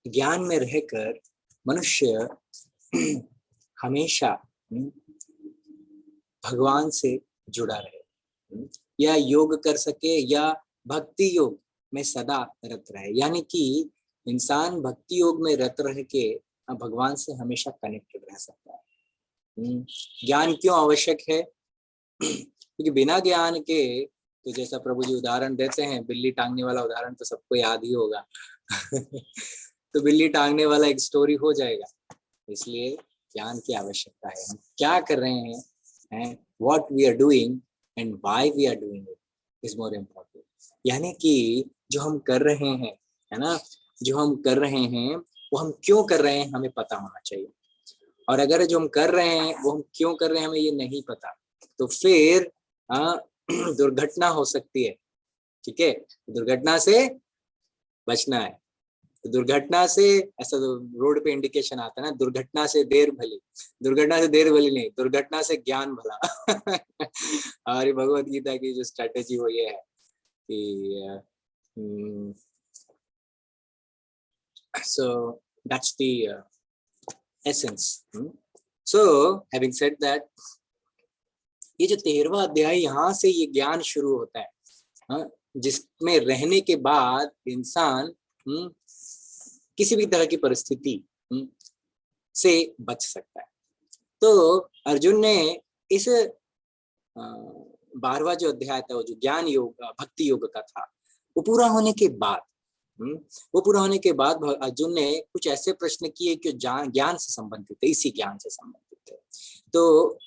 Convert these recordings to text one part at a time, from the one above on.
ज्ञान में रहकर मनुष्य हमेशा भगवान से जुड़ा रहे, या योग कर सके या भक्ति योग में सदा रत रहे। यानी कि इंसान भक्ति योग में रत रह के भगवान से हमेशा कनेक्टेड रह सकता है। ज्ञान क्यों आवश्यक है? क्योंकि बिना ज्ञान के, तो जैसा प्रभु जी उदाहरण देते हैं, बिल्ली टांगने वाला उदाहरण तो सबको याद ही होगा। तो बिल्ली टांगने वाला एक स्टोरी हो जाएगा। इसलिए ज्ञान की आवश्यकता है। हम क्या कर रहे हैं, what we are doing and why we are doing it is more important। यानी कि जो हम कर रहे हैं, है ना, जो हम कर रहे हैं वो हम क्यों कर रहे हैं हमें पता होना चाहिए। और अगर जो हम कर रहे हैं वो हम क्यों कर रहे हैं हमें ये नहीं पता, तो फिर दुर्घटना हो सकती है। ठीक है, दुर्घटना से बचना है। तो दुर्घटना से, ऐसा तो रोड पे इंडिकेशन आता है ना, दुर्घटना से देर भली, दुर्घटना से देर भली नहीं, दुर्घटना से ज्ञान भला। हमारी भगवत गीता की जो स्ट्रेटेजी वो ये है कि so that's the essence। so having said that, ये जो 13वां अध्याय यहाँ से ये ज्ञान शुरू होता है, जिसमें रहने के बाद इंसान किसी भी तरह की परिस्थिति से बच सकता है। तो अर्जुन ने इस 12वां जो अध्याय था, वो जो ज्ञान योग भक्ति योग का था, वो पूरा होने के बाद अर्जुन ने कुछ ऐसे प्रश्न किए कि ज्ञान से संबंधित थे, इसी ज्ञान से संबंधित थे। तो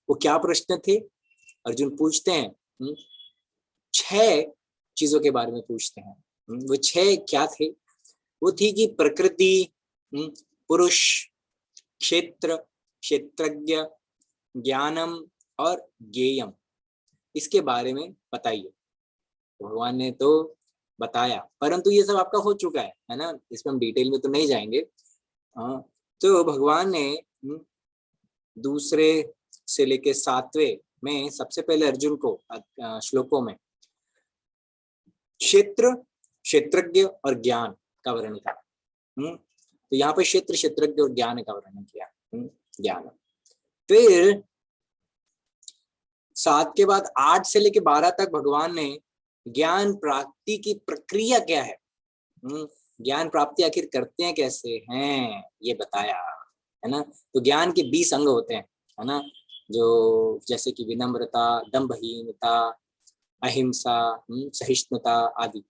वो क्या प्रश्न थे? अर्जुन पूछते हैं 6 चीजों के बारे में पूछते हैं। वो 6 क्या थे? वो थी कि प्रकृति, पुरुष, क्षेत्र, क्षेत्रज्ञ, ज्ञानम और ज्ञेयम, इसके बारे में बताइए। भगवान ने तो बताया, परंतु ये सब आपका हो चुका है ना, इसमें हम डिटेल में तो नहीं जाएंगे। तो भगवान ने दूसरे से लेके 7वें में सबसे पहले अर्जुन को श्लोकों में क्षेत्र, क्षेत्रज्ञ और ज्ञान का वर्णन करा। तो यहाँ पे क्षेत्र, क्षेत्रज्ञ और ज्ञान का वर्णन किया। ज्ञान, फिर 7 के बाद 8 से लेके 12 तक भगवान ने ज्ञान प्राप्ति की प्रक्रिया क्या है, ज्ञान प्राप्ति आखिर करते हैं कैसे हैं, ये बताया, है ना। तो ज्ञान के 20 अंग होते हैं, है ना, जो जैसे कि विनम्रता, दंभहीनता, अहिंसा, सहिष्णुता आदि।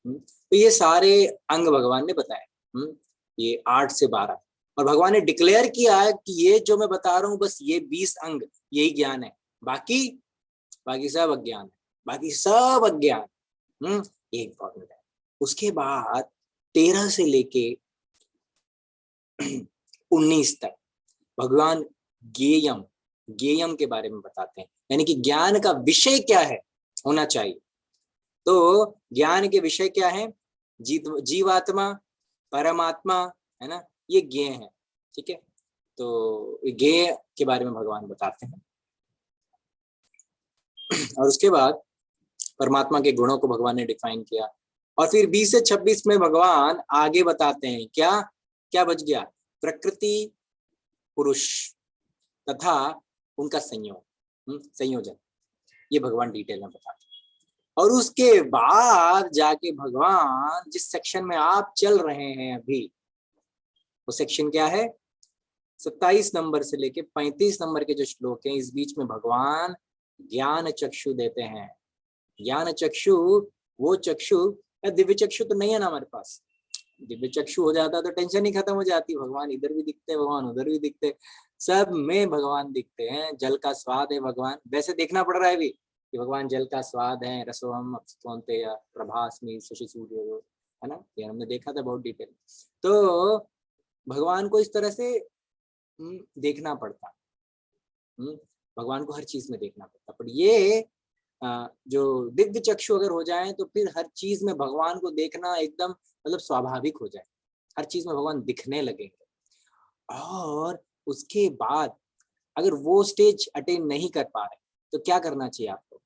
तो ये सारे अंग भगवान ने बताए, ये 8 से 12। और भगवान ने डिक्लेयर किया है कि ये जो मैं बता रहा हूँ बस ये 20 अंग यही ज्ञान है, बाकी सब अज्ञान है, बाकी सब अज्ञान। ये इंपॉर्टेंट है। उसके बाद 13 से लेके 19 तक भगवान ज्ञेयम के बारे में बताते हैं, यानी कि ज्ञान का विषय क्या है होना चाहिए। तो ज्ञान के विषय क्या है? जीवात्मा, परमात्मा, है ना, ये ज्ञेय है। ठीक है, तो ज्ञेय के बारे में भगवान बताते हैं। और उसके बाद परमात्मा के गुणों को भगवान ने डिफाइन किया। और फिर 20 से 26 में भगवान आगे बताते हैं क्या क्या बच गया? प्रकृति, पुरुष तथा उनका संयोजन, ये भगवान डिटेल में बताते हैं। और उसके बाद जाके भगवान जिस सेक्शन में आप चल रहे हैं अभी, वो सेक्शन क्या है? 27 नंबर से लेके 35 नंबर के जो श्लोक हैं, इस बीच में भगवान ज्ञान चक्षु देते हैं। ज्ञान चक्षु, वो चक्षु, दिव्य चक्षु तो नहीं है ना हमारे पास। दिव्य चक्षु हो जाता तो टेंशन ही खत्म हो जाती। भगवान इधर भी दिखते हैं, भगवान उधर भी दिखते, सब में भगवान दिखते हैं। जल का स्वाद है भगवान, वैसे देखना पड़ रहा है अभी कि भगवान जल का स्वाद है, रसोहम अप्सुतोन्ते या प्रभास्मि शशि सूर्य, है ना, ये हमने देखा था बहुत डिटेल। तो भगवान को इस तरह से देखना पड़ता, भगवान को हर चीज में देखना पड़ता। पर ये जो दिव्य चक्षु अगर हो जाए तो फिर हर चीज में भगवान को देखना एकदम मतलब स्वाभाविक हो जाए, हर चीज में भगवान दिखने लगेंगे। और उसके बाद अगर वो स्टेज अटेन नहीं कर पा रहे तो क्या करना चाहिए आपको?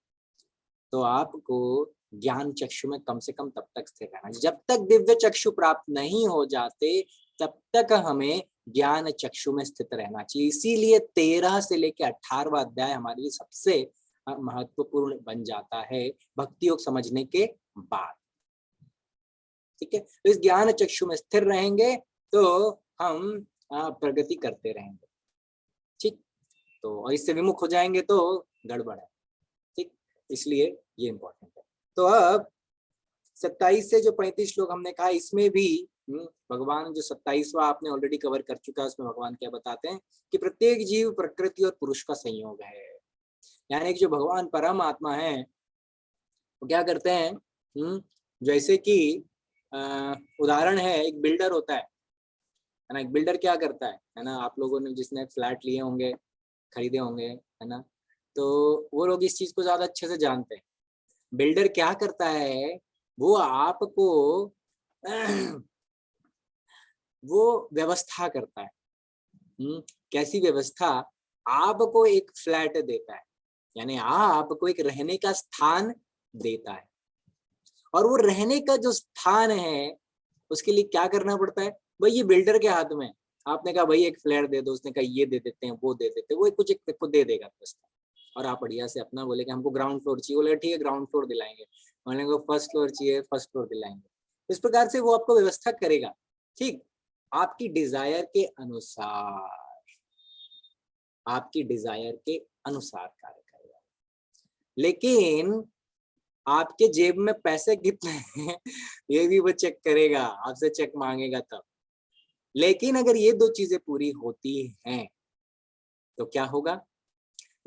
तो आपको ज्ञान चक्षु में कम से कम तब तक स्थिर रहना। जब तक दिव्य चक्षु प्राप्त नहीं हो जाते तब तक हमें ज्ञान चक्षु में स्थित रहना चाहिए। इसीलिए 13 से लेकर 18वां अध्याय हमारे लिए सबसे महत्वपूर्ण बन जाता है भक्ति योग समझने के बाद। ठीक है, तो इस ज्ञान चक्षु में स्थिर रहेंगे तो हम प्रगति करते रहेंगे। ठीक, तो और इससे विमुख हो जाएंगे तो गड़बड़ है। ठीक, इसलिए ये इंपॉर्टेंट है। तो अब 27 से जो 35 श्लोक हमने कहा, इसमें भी भगवान जो 27वां आपने ऑलरेडी कवर कर चुका है, उसमें भगवान क्या बताते हैं कि प्रत्येक जीव प्रकृति और पुरुष का संयोग है। यानी कि जो भगवान परम आत्मा है वो क्या करते हैं, जैसे कि उदाहरण है, एक बिल्डर होता है ना। एक बिल्डर क्या करता है ना, आप लोगों ने जिसने फ्लैट लिए होंगे, खरीदे होंगे, है ना, तो वो लोग इस चीज को ज्यादा अच्छे से जानते हैं। बिल्डर क्या करता है, वो आपको वो व्यवस्था करता है। कैसी व्यवस्था? आपको एक फ्लैट देता है, यानी आपको एक रहने का स्थान देता है, और वो रहने का जो स्थान है उसके लिए क्या करना पड़ता है भाई, ये बिल्डर के हाथ में। आपने कहा भाई एक फ्लैट दे दो, उसने कहा ये दे देते हैं, वो दे देते हैं, वो कुछ एक को दे देगा बस। और आप बढ़िया से अपना बोले कि हमको ग्राउंड फ्लोर चाहिए, बोले ठीक है ग्राउंड फ्लोर दिलाएंगे। बोलेंगे फर्स्ट फ्लोर चाहिए, फर्स्ट फ्लोर दिलाएंगे। इस प्रकार से वो आपको व्यवस्था करेगा। ठीक, आपकी डिजायर के अनुसार, आपकी डिजायर के अनुसार कार्य करेगा। लेकिन आपके जेब में पैसे कितने हैं ये भी वो चेक करेगा, आपसे चेक मांगेगा तब। लेकिन अगर ये दो चीजें पूरी होती हैं तो क्या होगा?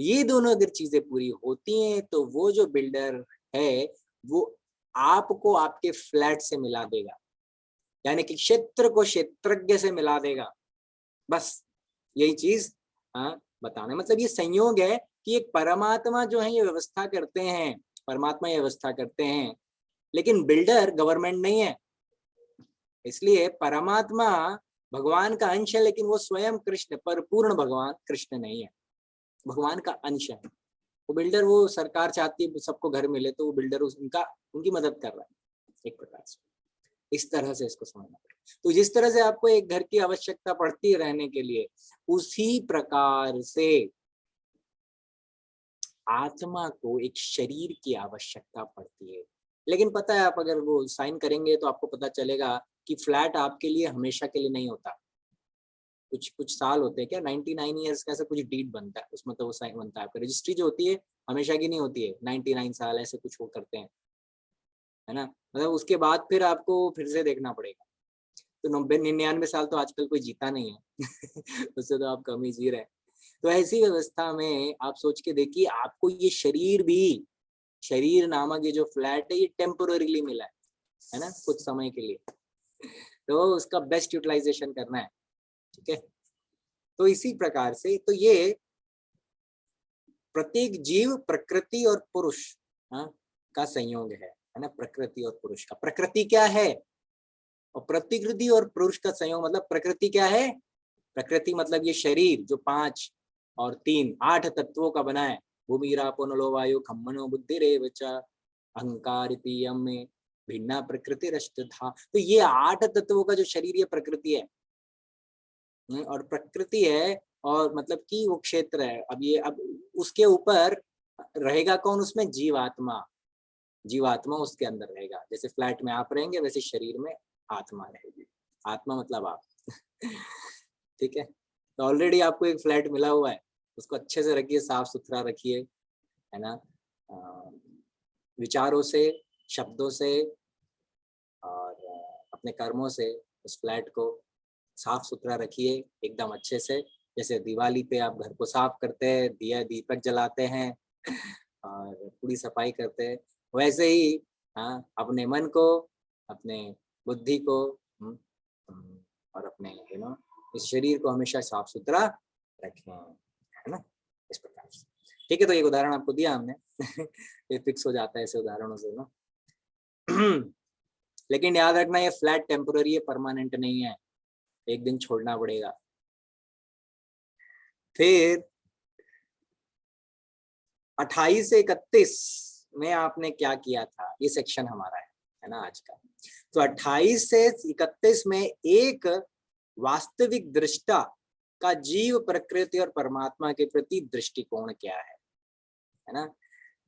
ये दोनों अगर चीजें पूरी होती हैं तो वो जो बिल्डर है वो आपको आपके फ्लैट से मिला देगा, यानी कि क्षेत्र को क्षेत्रज्ञ से मिला देगा। बस यही चीज बताना, मतलब ये संयोग है कि एक परमात्मा जो है ये व्यवस्था करते हैं, परमात्मा ये व्यवस्था करते हैं, लेकिन बिल्डर गवर्नमेंट नहीं है। इसलिए परमात्मा भगवान का अंश है, लेकिन वो स्वयं कृष्ण, पर पूर्ण भगवान कृष्ण नहीं है, भगवान का अंश है। वो बिल्डर, वो सरकार चाहती है सबको घर मिले तो वो बिल्डर उनकी मदद कर रहा है एक प्रकार से। इस तरह से इसको समझना पड़ेगा। तो जिस तरह से आपको एक घर की आवश्यकता पड़ती है रहने के लिए, उसी प्रकार से आत्मा को एक शरीर की आवश्यकता पड़ती है। लेकिन पता है, आप अगर वो साइन करेंगे तो आपको पता चलेगा कि फ्लैट आपके लिए हमेशा के लिए नहीं होता। कुछ साल होते हैं, क्या 99 ईयर्स का ऐसा कुछ डीड बनता है उसमें, तो वो साइन बनता है। आपका रजिस्ट्री जो होती है हमेशा की नहीं होती है, 99 साल ऐसे कुछ वो करते हैं, है ना। मतलब उसके बाद फिर आपको फिर से देखना पड़ेगा। तो 99 साल तो आजकल कोई जीता नहीं है उससे तो आप कम ही जी रहे हैं। तो ऐसी व्यवस्था में आप सोच के देखिए, आपको ये शरीर भी, शरीर नामक ये जो फ्लैट है ये टेम्पोररीली मिला है ना, कुछ समय के लिए। तो उसका बेस्ट यूटिलाइजेशन करना है। ठीक है, तो इसी प्रकार से तो ये प्रत्येक जीव प्रकृति और पुरुष का संयोग है ना। प्रकृति और पुरुष का, प्रकृति क्या है और प्रतिकृति और पुरुष का संयोग, मतलब प्रकृति क्या है? प्रकृति मतलब ये शरीर जो 5 और 3 8 तत्वों का बना है। भूमि रापो नलो वायु खम मनो बुद्धि रेव च अहंकार इति यम में भिन्ना प्रकृति रष्टधा। तो ये 8 तत्वों का जो शरीर ये प्रकृति है, और प्रकृति है, और मतलब कि वो क्षेत्र है। अब उसके ऊपर रहेगा कौन? उसमें जीवात्मा। जीवात्मा उसके अंदर रहेगा। जैसे फ्लैट में आप रहेंगे वैसे शरीर में आत्मा रहेगी। आत्मा मतलब आप ठीक है, तो ऑलरेडी आपको एक फ्लैट मिला हुआ है, उसको अच्छे से रखिए, साफ सुथरा रखिए, है ना। विचारों से, शब्दों से और अपने कर्मों से उस फ्लैट को साफ सुथरा रखिए एकदम अच्छे से। जैसे दिवाली पे आप घर को साफ करते हैं, दिया दीपक जलाते हैं और पूरी सफाई करते हैं, वैसे ही अपने मन को, अपने बुद्धि को और अपने इस शरीर को हमेशा साफ सुथरा रखें, है ना, इस प्रकार से। ठीक है, तो एक उदाहरण आपको दिया हमने ये फिक्स हो जाता है ऐसे उदाहरणों से ना लेकिन याद रखना ये फ्लैट टेम्पोररी है, परमानेंट नहीं है, एक दिन छोड़ना पड़ेगा। फिर 28 से 31 में आपने क्या किया था, ये सेक्शन हमारा है ना आज का। तो 28 से 31 में एक वास्तविक दृष्टा का जीव, प्रकृति और परमात्मा के प्रति दृष्टिकोण क्या है ना।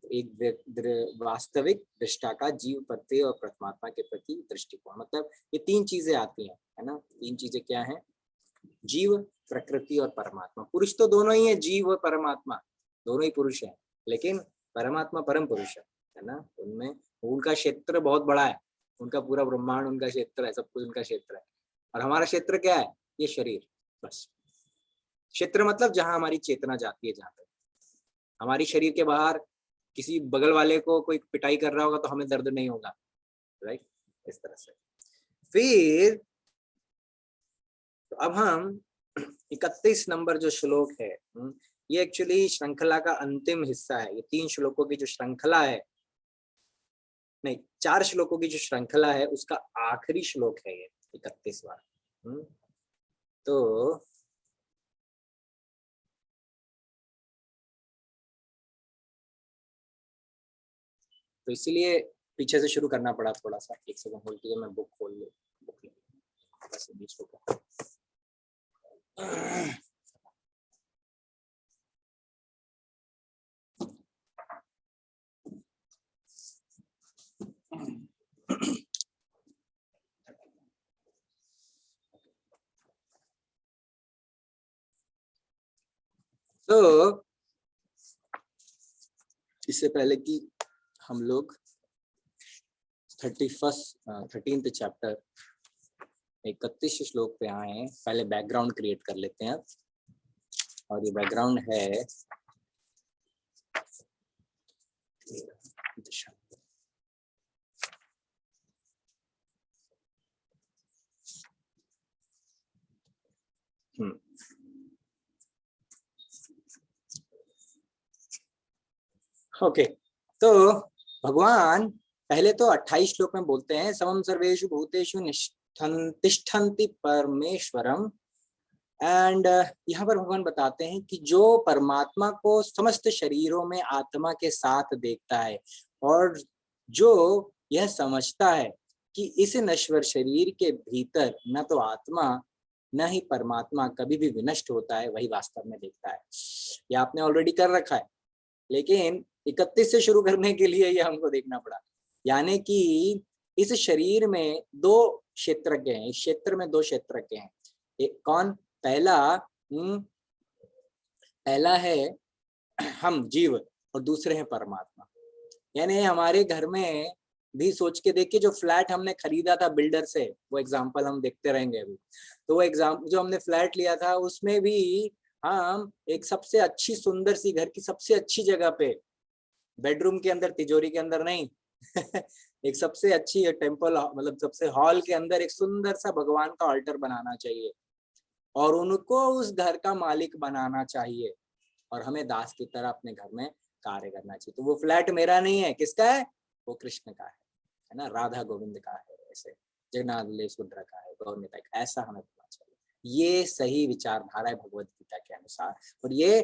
एक वास्तविक दृष्टा का जीव, प्रकृति और परमात्मा के प्रति दृष्टिकोण, मतलब ये तीन चीजें आती हैं, है ना। तीन चीजें क्या हैं? जीव, प्रकृति और परमात्मा। पुरुष तो दोनों ही है, जीव और परमात्मा दोनों ही पुरुष हैं, लेकिन परमात्मा परम पुरुष है ना। उनमें उनका क्षेत्र बहुत बड़ा है, उनका पूरा ब्रह्मांड उनका क्षेत्र है, सब कुछ उनका क्षेत्र है। और हमारा क्षेत्र क्या है? ये शरीर, बस। क्षेत्र मतलब जहां हमारी चेतना जाती है, जहां तक हमारी शरीर के बाहर किसी बगल वाले को कोई पिटाई कर रहा होगा तो हमें दर्द नहीं होगा, राइट, इस तरह से। फिर तो अब हम 31 नंबर जो श्लोक है, ये एक्चुअली श्रृंखला का अंतिम हिस्सा है। ये 3 श्लोकों की जो श्रृंखला है, नहीं 4 श्लोकों की जो श्रृंखला है, उसका आखिरी श्लोक है ये 31वां। तो इसीलिए पीछे से शुरू करना पड़ा थोड़ा सा। एक सेकंड होल्ड कीजिए, मैं बुक खोल लूं, बुक बस बीच को। तो इससे पहले कि हम लोग 13th चैप्टर 31 श्लोक पे आए, पहले बैकग्राउंड क्रिएट कर लेते हैं। और ये बैकग्राउंड है ओके। तो भगवान पहले तो 28 श्लोक में बोलते हैं, समम सर्वेषु भूतेषु तिष्ठन्ति परमेश्वरम। एंड यहाँ पर भगवान बताते हैं कि जो परमात्मा को समस्त शरीरों में आत्मा के साथ देखता है और जो यह समझता है कि इस नश्वर शरीर के भीतर न तो आत्मा न ही परमात्मा कभी भी विनष्ट होता है, वही वास्तव में देखता है। यह आपने ऑलरेडी कर रखा है, लेकिन 31 से शुरू करने के लिए ये हमको देखना पड़ा। यानी कि इस शरीर में 2 क्षेत्रज्ञ हैं, इस क्षेत्र में 2 क्षेत्रज्ञ हैं। एक कौन? पहला है हम जीव और दूसरे हैं परमात्मा। यानी हमारे घर में भी सोच के देखिए, जो फ्लैट हमने खरीदा था बिल्डर से, वो एग्जांपल हम देखते रहेंगे अभी। तो वो एग्जाम्पल जो हमने फ्लैट लिया था, उसमें भी हम एक सबसे अच्छी सुंदर सी घर की सबसे अच्छी जगह पे, बेडरूम के अंदर, तिजोरी के अंदर नहीं एक सबसे अच्छी टेम्पल, मतलब सबसे हॉल के अंदर एक सुंदर सा भगवान का ऑल्टर बनाना चाहिए और उनको उस घर का मालिक बनाना चाहिए और हमें दास की तरह अपने घर में कार्य करना चाहिए। तो वो फ्लैट मेरा नहीं है, किसका है? वो कृष्ण का है ना, राधा गोविंद का है, ऐसे जगन्नाथ सुंदर का है, गौरमिता का, ऐसा हमें करना चाहिए। ये सही विचारधारा है भगवद गीता के अनुसार, और ये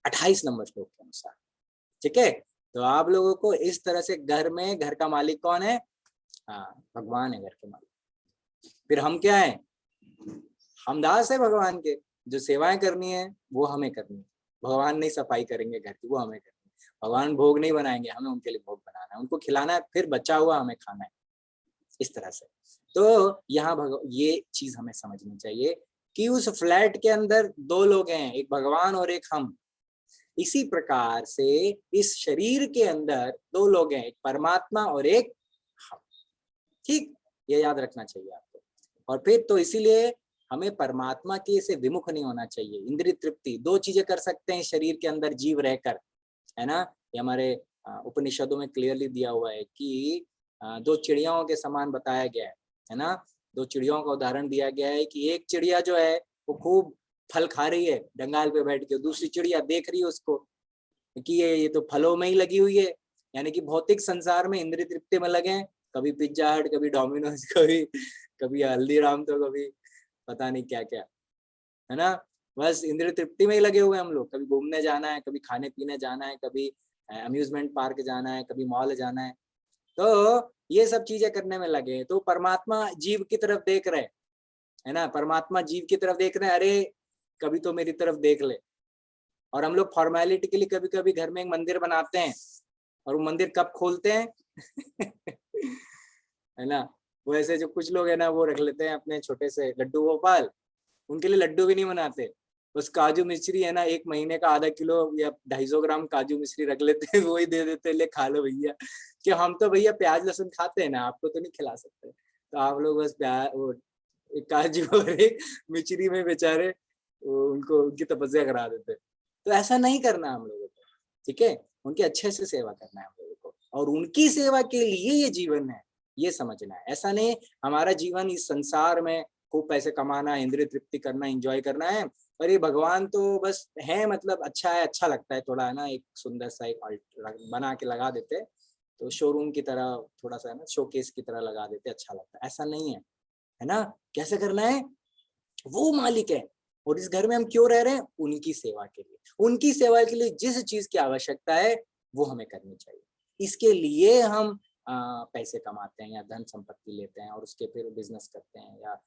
28 नंबर श्लोक के अनुसार। ठीक है, तो आप लोगों को इस तरह से घर में, घर का मालिक कौन है? भगवान है घर के मालिक। फिर हम क्या है? हम दास है भगवान के, जो सेवाएं करनी है वो हमें करनी है। भगवान नहीं सफाई करेंगे घर की, वो हमें करनी है। भगवान भोग नहीं बनाएंगे, हमें उनके लिए भोग बनाना है, उनको खिलाना है, फिर बचा हुआ हमें खाना है, इस तरह से। तो यहाँ ये चीज हमें समझनी चाहिए कि उस फ्लैट के अंदर 2 लोग हैं, एक भगवान और एक हम। इसी प्रकार से इस शरीर के अंदर 2 लोग हैं, एक परमात्मा और एक हम। ठीक, ये याद रखना चाहिए आपको। और फिर तो इसीलिए हमें परमात्मा के से विमुख नहीं होना चाहिए। इंद्रिय तृप्ति 2 चीजें कर सकते हैं शरीर के अंदर जीव रहकर, है ना। ये हमारे उपनिषदों में क्लियरली दिया हुआ है कि 2 चिड़ियाओं के समान बताया गया है ना। 2 चिड़ियों का उदाहरण दिया गया है कि एक चिड़िया जो है वो खूब फल खा रही है डंगाल पे बैठ के, दूसरी चिड़िया देख रही है उसको कि ये तो फलों में ही लगी हुई है। यानी कि भौतिक संसार में इंद्रिय तृप्ति में लगे, कभी पिज्जा हट, कभी डोमिनोज, कभी हल्दीराम, तो कभी पता नहीं क्या क्या, है ना। बस इंद्रिय तृप्ति में ही लगे हुए हम लोग। कभी घूमने जाना है, कभी खाने पीने जाना है, कभी अम्यूजमेंट पार्क जाना है, कभी मॉल जाना है, तो ये सब चीजें करने में लगे। तो परमात्मा जीव की तरफ देख रहे है ना, परमात्मा जीव की तरफ देख रहे हैं, अरे कभी तो मेरी तरफ देख ले। और हम लोग फॉर्मेलिटी के लिए कभी कभी घर में एक मंदिर बनाते हैं, और वो मंदिर कब खोलते हैं है ना, वो ऐसे जो कुछ लोग है ना, वो रख लेते हैं अपने छोटे से लड्डू गोपाल, उनके लिए लड्डू भी नहीं बनाते, बस काजू मिश्री है ना, 1 महीने का आधा किलो या 250 ग्राम काजू मिश्री रख लेते हैं, वही दे देते हैं, ले खा लो भैया, कि हम तो भैया प्याज लहसुन खाते हैं ना, आपको तो नहीं खिला सकते, तो आप लोग बस प्याज वो एक काजू और एक मिश्री में बेचारे उनको उनकी तपस्या करा देते। तो ऐसा नहीं करना हम लोगों को, ठीक है, उनकी अच्छे से सेवा करना है हम लोगों को, और उनकी सेवा के लिए ये जीवन है, ये समझना है। ऐसा नहीं हमारा जीवन इस संसार में खूब पैसे कमाना, इंद्रिय तृप्ति करना, एंजॉय करना है, और ये भगवान तो बस है, मतलब अच्छा है, अच्छा लगता है थोड़ा, है ना, एक सुंदर सा एक बना के लगा देते, तो शोरूम की तरह थोड़ा सा है ना, शोकेस की तरह लगा देते, अच्छा लगता है, ऐसा नहीं है ना। कैसे करना है, वो मालिक है, और इस घर में हम क्यों रह रहे हैं, उनकी सेवा के लिए, उनकी सेवा के लिए जिस चीज की आवश्यकता है वो हमें करनी चाहिए। इसके लिए हम पैसे कमाते हैं या धन संपत्ति लेते हैं, और उसके फिर बिजनेस करते हैं या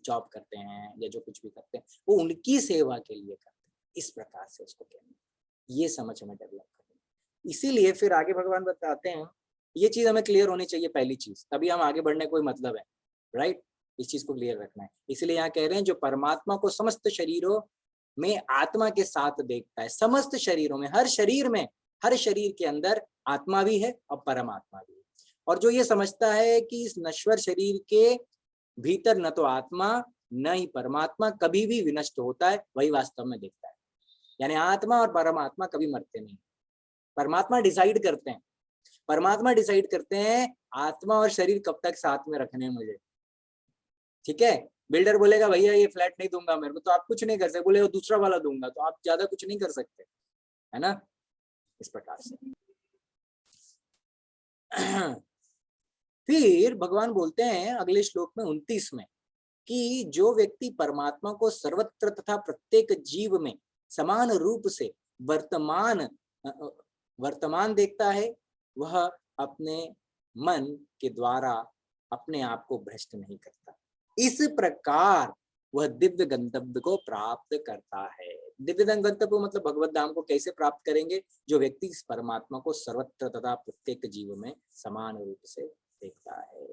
जॉब करते हैं या जो कुछ भी करते हैं, वो उनकी सेवा के लिए करते हैं, इस प्रकार से उसको कहना, ये समझ हमें डेवलप करनी। इसीलिए फिर आगे भगवान बताते हैं, ये चीज हमें क्लियर होनी चाहिए पहली चीज, तभी हम आगे बढ़ने कोई मतलब है, राइट, इस चीज को क्लियर रखना है। इसलिए यहाँ कह रहे हैं, जो परमात्मा को समस्त शरीरों में आत्मा के साथ देखता है, समस्त शरीरों में, हर शरीर में, हर शरीर के अंदर आत्मा भी है और परमात्मा भी है, और जो ये समझता है कि इस नश्वर शरीर के भीतर न तो आत्मा न ही परमात्मा कभी भी विनष्ट होता है, वही वास्तव में देखता है। यानी आत्मा और परमात्मा कभी मरते नहीं, परमात्मा डिसाइड करते हैं, परमात्मा डिसाइड करते हैं आत्मा और शरीर कब तक साथ में रखने हैं मुझे, ठीक है। बिल्डर बोलेगा भैया ये फ्लैट नहीं दूंगा मेरे को, तो आप कुछ नहीं कर सकते, बोले दूसरा वाला दूंगा, तो आप ज्यादा कुछ नहीं कर सकते, है ना, इस प्रकार से। फिर भगवान बोलते हैं अगले श्लोक में 29 में कि जो व्यक्ति परमात्मा को सर्वत्र तथा प्रत्येक जीव में समान रूप से वर्तमान वर्तमान देखता है, वह अपने मन के द्वारा अपने आप को भ्रष्ट नहीं करता, इस प्रकार वह दिव्य गंतव्य को प्राप्त करता है। दिव्य गंतव्य मतलब भगवत धाम को कैसे प्राप्त करेंगे, जो व्यक्ति इस परमात्मा को सर्वत्र तथा प्रत्येक जीव में समान रूप से देखता है,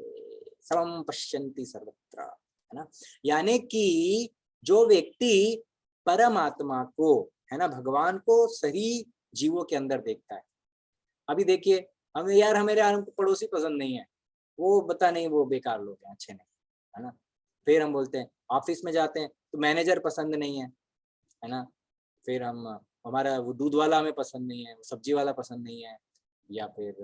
समम पश्यन्ति सर्वत्र, है ना, यानी कि जो व्यक्ति परमात्मा को, है ना, भगवान को सही जीवों के अंदर देखता है। अभी देखिए हमें यार, हमारे पड़ोसी पसंद नहीं है, वो बता नहीं, वो बेकार लोग हैं, अच्छे नहीं, है ना। फिर हम बोलते हैं ऑफिस में जाते हैं तो मैनेजर पसंद नहीं है ना, फिर हम हमारा वो दूध वाला हमें पसंद नहीं है, सब्जी वाला पसंद नहीं है, या फिर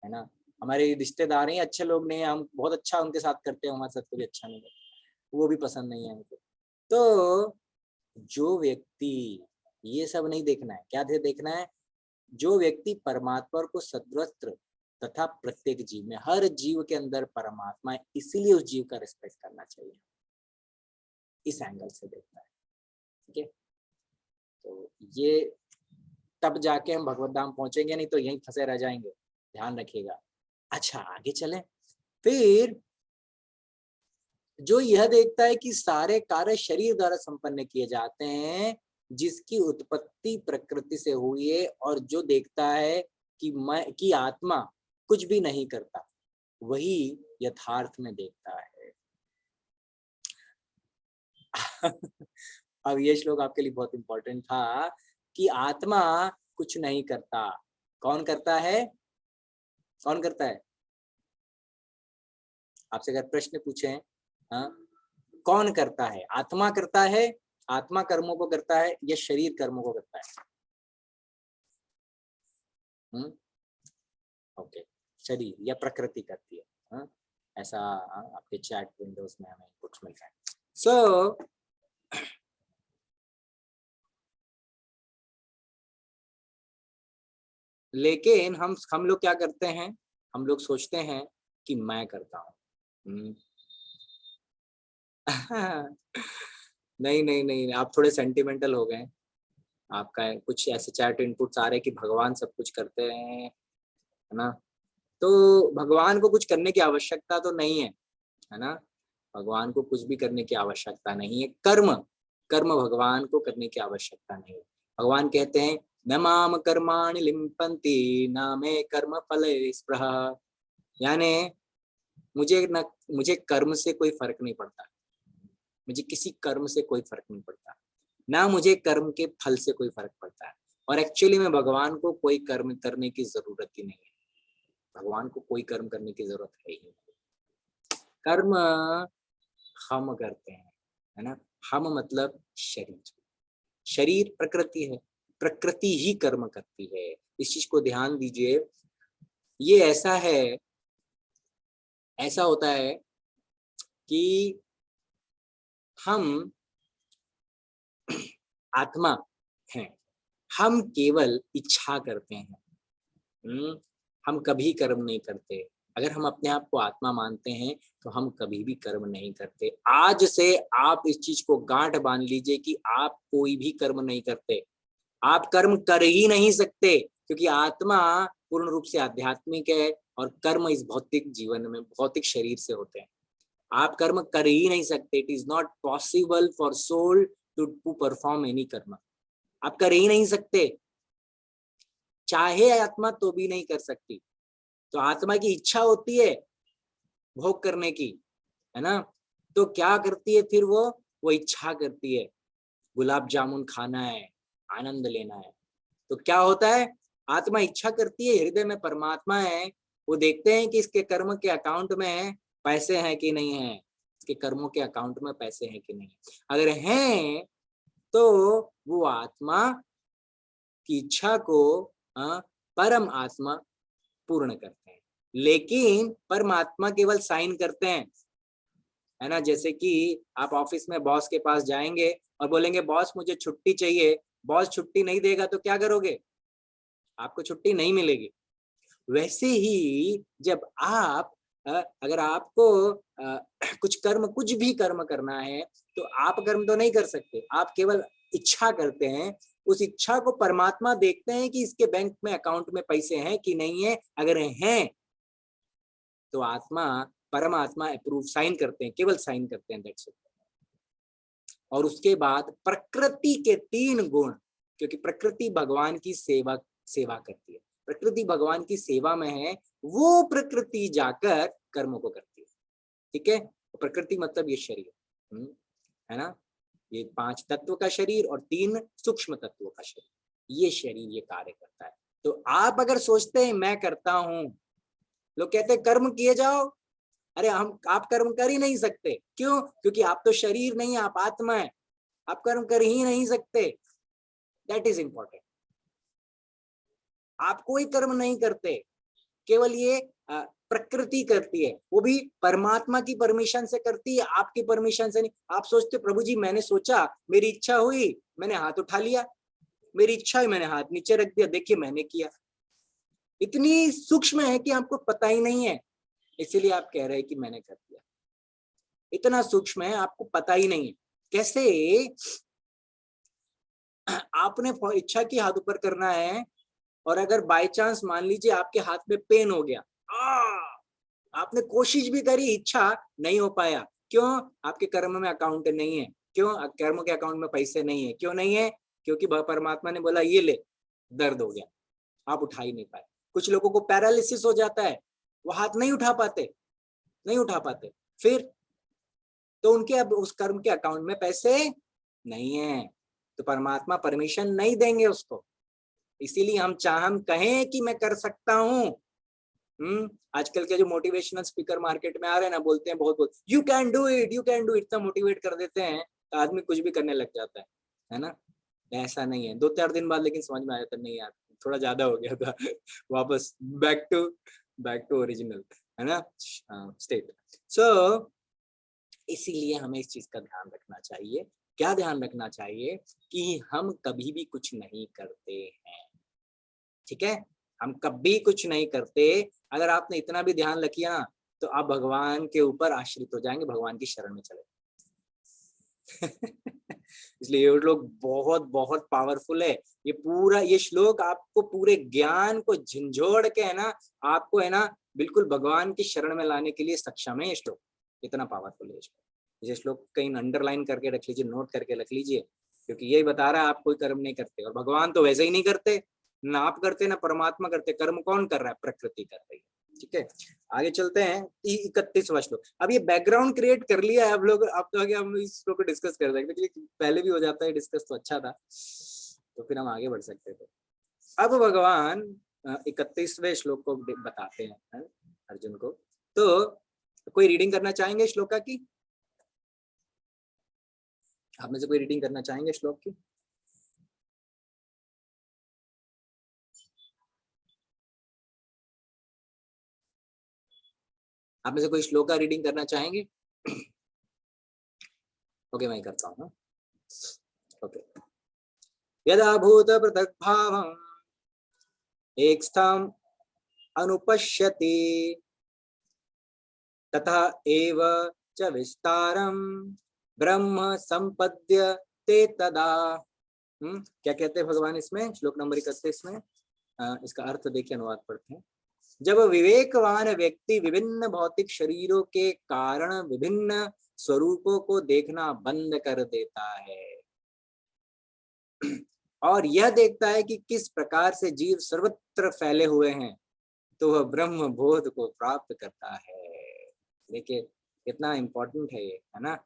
है ना हमारे रिश्तेदार ही अच्छे लोग नहीं है, हम बहुत अच्छा उनके साथ करते हैं, हमारे साथ कोई अच्छा नहीं करता, वो भी पसंद नहीं है हमको। तो जो व्यक्ति, ये सब नहीं देखना है, क्या देखना है, जो व्यक्ति परमात्मा को सर्वत्र तथा प्रत्येक जीव में, हर जीव के अंदर परमात्मा है, इसीलिए उस जीव का रिस्पेक्ट करना चाहिए, इस एंगल से देखता है, ठीक है। तो ये तब जाके हम भगवत धाम पहुंचेंगे, नहीं तो यहीं फंसे रह जाएंगे, ध्यान रखिएगा। अच्छा आगे चलें, फिर जो यह देखता है कि सारे कार्य शरीर द्वारा संपन्न किए जाते हैं, जिसकी उत्पत्ति प्रकृति से हुई है, और जो देखता है कि मैं की आत्मा कुछ भी नहीं करता, वही यथार्थ में देखता है। अब ये श्लोक आपके लिए बहुत इंपॉर्टेंट था कि आत्मा कुछ नहीं करता, कौन करता है, कौन करता है, आपसे अगर प्रश्न पूछे, हाँ, कौन करता है, आत्मा करता है, आत्मा कर्मों को करता है या शरीर कर्मों को करता है, ओके, शरीर या प्रकृति करती है, हाँ? ऐसा आपके चैट विंडोज में हमें कुछ मिल रहा है। सो लेकिन हम लोग क्या करते हैं, हम लोग सोचते हैं कि मैं करता हूँ। नहीं नहीं नहीं, आप थोड़े सेंटिमेंटल हो गए, आपका कुछ ऐसे चैट इनपुट्स आ रहे कि भगवान सब कुछ करते हैं, है ना। तो भगवान को कुछ करने की आवश्यकता तो नहीं है ना। भगवान को कुछ भी करने की आवश्यकता नहीं है। कर्म कर्म भगवान को करने की आवश्यकता नहीं है। भगवान कहते हैं न माम कर्माणि लिम्पन्ति न मे कर्म फले स्पृहा, यानी मुझे कर्म से कोई फर्क नहीं पड़ता, मुझे किसी कर्म से कोई फर्क नहीं पड़ता, ना मुझे कर्म के फल से कोई फर्क पड़ता है। और एक्चुअली में भगवान को कोई कर्म करने की जरूरत ही नहीं है। भगवान को कोई कर्म करने की जरूरत है ही नहीं। कर्म हम करते हैं, है ना। हम मतलब शरीर प्रकृति है, प्रकृति ही कर्म करती है। इस चीज को ध्यान दीजिए। ये ऐसा होता है कि हम आत्मा हैं, हम केवल इच्छा करते हैं। हम कभी कर्म नहीं करते। अगर हम अपने आप को आत्मा मानते हैं तो हम कभी भी कर्म नहीं करते। आज से आप इस चीज को गांठ बांध लीजिए कि आप कोई भी कर्म नहीं करते। आप कर्म कर ही नहीं सकते, क्योंकि आत्मा पूर्ण रूप से आध्यात्मिक है और कर्म इस भौतिक जीवन में भौतिक शरीर से होते हैं। आप कर्म कर ही नहीं सकते। It is not possible for soul to perform any karma. आप कर ही नहीं सकते, चाहे आत्मा तो भी नहीं कर सकती। तो आत्मा की इच्छा होती है भोग करने की, है ना। तो क्या करती है फिर वो इच्छा करती है गुलाब जामुन खाना है, आनंद लेना है। तो क्या होता है, आत्मा इच्छा करती है, हृदय में परमात्मा है, वो देखते हैं कि इसके कर्म के अकाउंट में पैसे हैं कि नहीं है, इसके कर्मों के अकाउंट में पैसे हैं कि नहीं। अगर हैं तो वो आत्मा की इच्छा को परम आत्मा पूर्ण करते हैं। लेकिन परमात्मा केवल साइन करते हैं, है ना। जैसे कि आप ऑफिस में बॉस के पास जाएंगे और बोलेंगे बॉस मुझे छुट्टी चाहिए, बॉस छुट्टी नहीं देगा तो क्या करोगे, आपको छुट्टी नहीं मिलेगी। वैसे ही जब आप अगर आपको कुछ भी कर्म करना है तो आप कर्म तो नहीं कर सकते, आप केवल इच्छा करते हैं। उस इच्छा को परमात्मा देखते हैं कि इसके बैंक में अकाउंट में पैसे हैं कि नहीं है। अगर हैं तो आत्मा परमात्मा अप्रूव साइन करते हैं, केवल साइन करते हैं, दैट्स इट। और उसके बाद प्रकृति के 3 गुण, क्योंकि प्रकृति भगवान की सेवा करती है, प्रकृति भगवान की सेवा में है, वो प्रकृति जाकर कर्मों को करती है। ठीक है, प्रकृति मतलब ये शरीर, है ना। ये 5 तत्व का शरीर और 3 सूक्ष्म तत्वों का शरीर, ये शरीर ये कार्य करता है। तो आप अगर सोचते हैं मैं करता हूं, लोग कहते हैं कर्म किए जाओ, अरे आप कर्म कर ही नहीं सकते। क्यों? क्योंकि आप तो शरीर नहीं, आप आत्मा है, आप कर्म कर ही नहीं सकते। That is important. आप कोई कर्म नहीं करते, केवल ये प्रकृति करती है, वो भी परमात्मा की परमिशन से करती है, आपकी परमिशन से नहीं। आप सोचते प्रभु जी मैंने सोचा, मेरी इच्छा हुई, मैंने हाथ उठा लिया, मेरी इच्छा हुई मैंने हाथ नीचे रख दिया, देखिए मैंने किया। इतनी सूक्ष्म है कि आपको पता ही नहीं है, इसीलिए आप कह रहे हैं कि मैंने कर दिया। इतना सूक्ष्म है, आपको पता ही नहीं है। कैसे आपने इच्छा की हाथ ऊपर करना है और अगर बाय चांस मान लीजिए आपके हाथ में पेन हो गया, आपने कोशिश भी करी, इच्छा नहीं हो पाया, क्यों? आपके कर्म में अकाउंट नहीं है। क्यों? कर्म के अकाउंट में पैसे नहीं है। क्यों नहीं है? क्योंकि परमात्मा ने बोला ये ले, दर्द हो गया, आप उठा ही नहीं पाए। कुछ लोगों को पैरालिसिस हो जाता है, वो हाथ नहीं उठा पाते, फिर तो उनके अब उस कर्म के अकाउंट में पैसे नहीं है, तो परमात्मा परमिशन नहीं देंगे उसको। इसीलिए हम कहें कि मैं कर सकता हूं। आजकल के जो मोटिवेशनल स्पीकर मार्केट में आ रहे हैं ना, बोलते हैं बहुत यू कैन डू इट, इतना मोटिवेट कर देते हैं तो आदमी कुछ भी करने लग जाता है ना। ऐसा नहीं है, 2-4 दिन बाद लेकिन समझ में आया था नहीं यार थोड़ा ज्यादा हो गया था वापस बैक टू ओरिजिनल, है ना, स्टेट। सो इसीलिए हमें इस चीज का ध्यान रखना चाहिए। क्या ध्यान रखना चाहिए? कि हम कभी भी कुछ नहीं करते हैं, ठीक है, हम कभी कुछ नहीं करते। अगर आपने इतना भी ध्यान रखिया ना तो आप भगवान के ऊपर आश्रित हो जाएंगे, भगवान की शरण में चले इसलिए ये लोग बहुत बहुत पावरफुल है। ये श्लोक आपको पूरे ज्ञान को झंझोड़ के है ना, आपको है ना बिल्कुल भगवान की शरण में लाने के लिए सक्षम है ये श्लोक, इतना पावरफुल है ये श्लोक। कहीं अंडरलाइन करके रख लीजिए, नोट करके रख लीजिए, क्योंकि यही बता रहा है आप कोई कर्म नहीं करते, और भगवान तो वैसे ही नहीं करते, ना आप करते ना परमात्मा करते। कर्म कौन कर रहा है? प्रकृति कर रही है। ठीक है, आगे चलते हैं 31वां श्लोक। अब ये बैकग्राउंड क्रिएट कर लिया है अब लोग, अब तो आगे हम इस श्लोक को डिस्कस कर सकते हैं, पहले भी हो जाता है डिस्कस तो अच्छा था, तो फिर हम आगे बढ़ सकते थे। अब भगवान 31वें श्लोक को बताते हैं अर्जुन को। तो कोई रीडिंग करना चाहेंगे श्लोका की? आप में से कोई रीडिंग करना चाहेंगे श्लोक की? आप में से कोई श्लोक का रीडिंग करना चाहेंगे? ओके, मैं करता हूँ। ओके। यदा भूत पृथक भावं एकस्थं अनुपश्यति तथा एव च विस्तारं ब्रह्म संपद्यते तदा। क्या कहते हैं भगवान इसमें? श्लोक नंबर 31 में इसका अर्थ देखिए, अनुवाद पढ़ते हैं। जब विवेकवान व्यक्ति विभिन्न भौतिक शरीरों के कारण विभिन्न स्वरूपों को देखना बंद कर देता है और यह देखता है कि किस प्रकार से जीव सर्वत्र फैले हुए हैं, तो वह ब्रह्म बोध को प्राप्त करता है। देखिए कितना इंपॉर्टेंट है ये, है ना।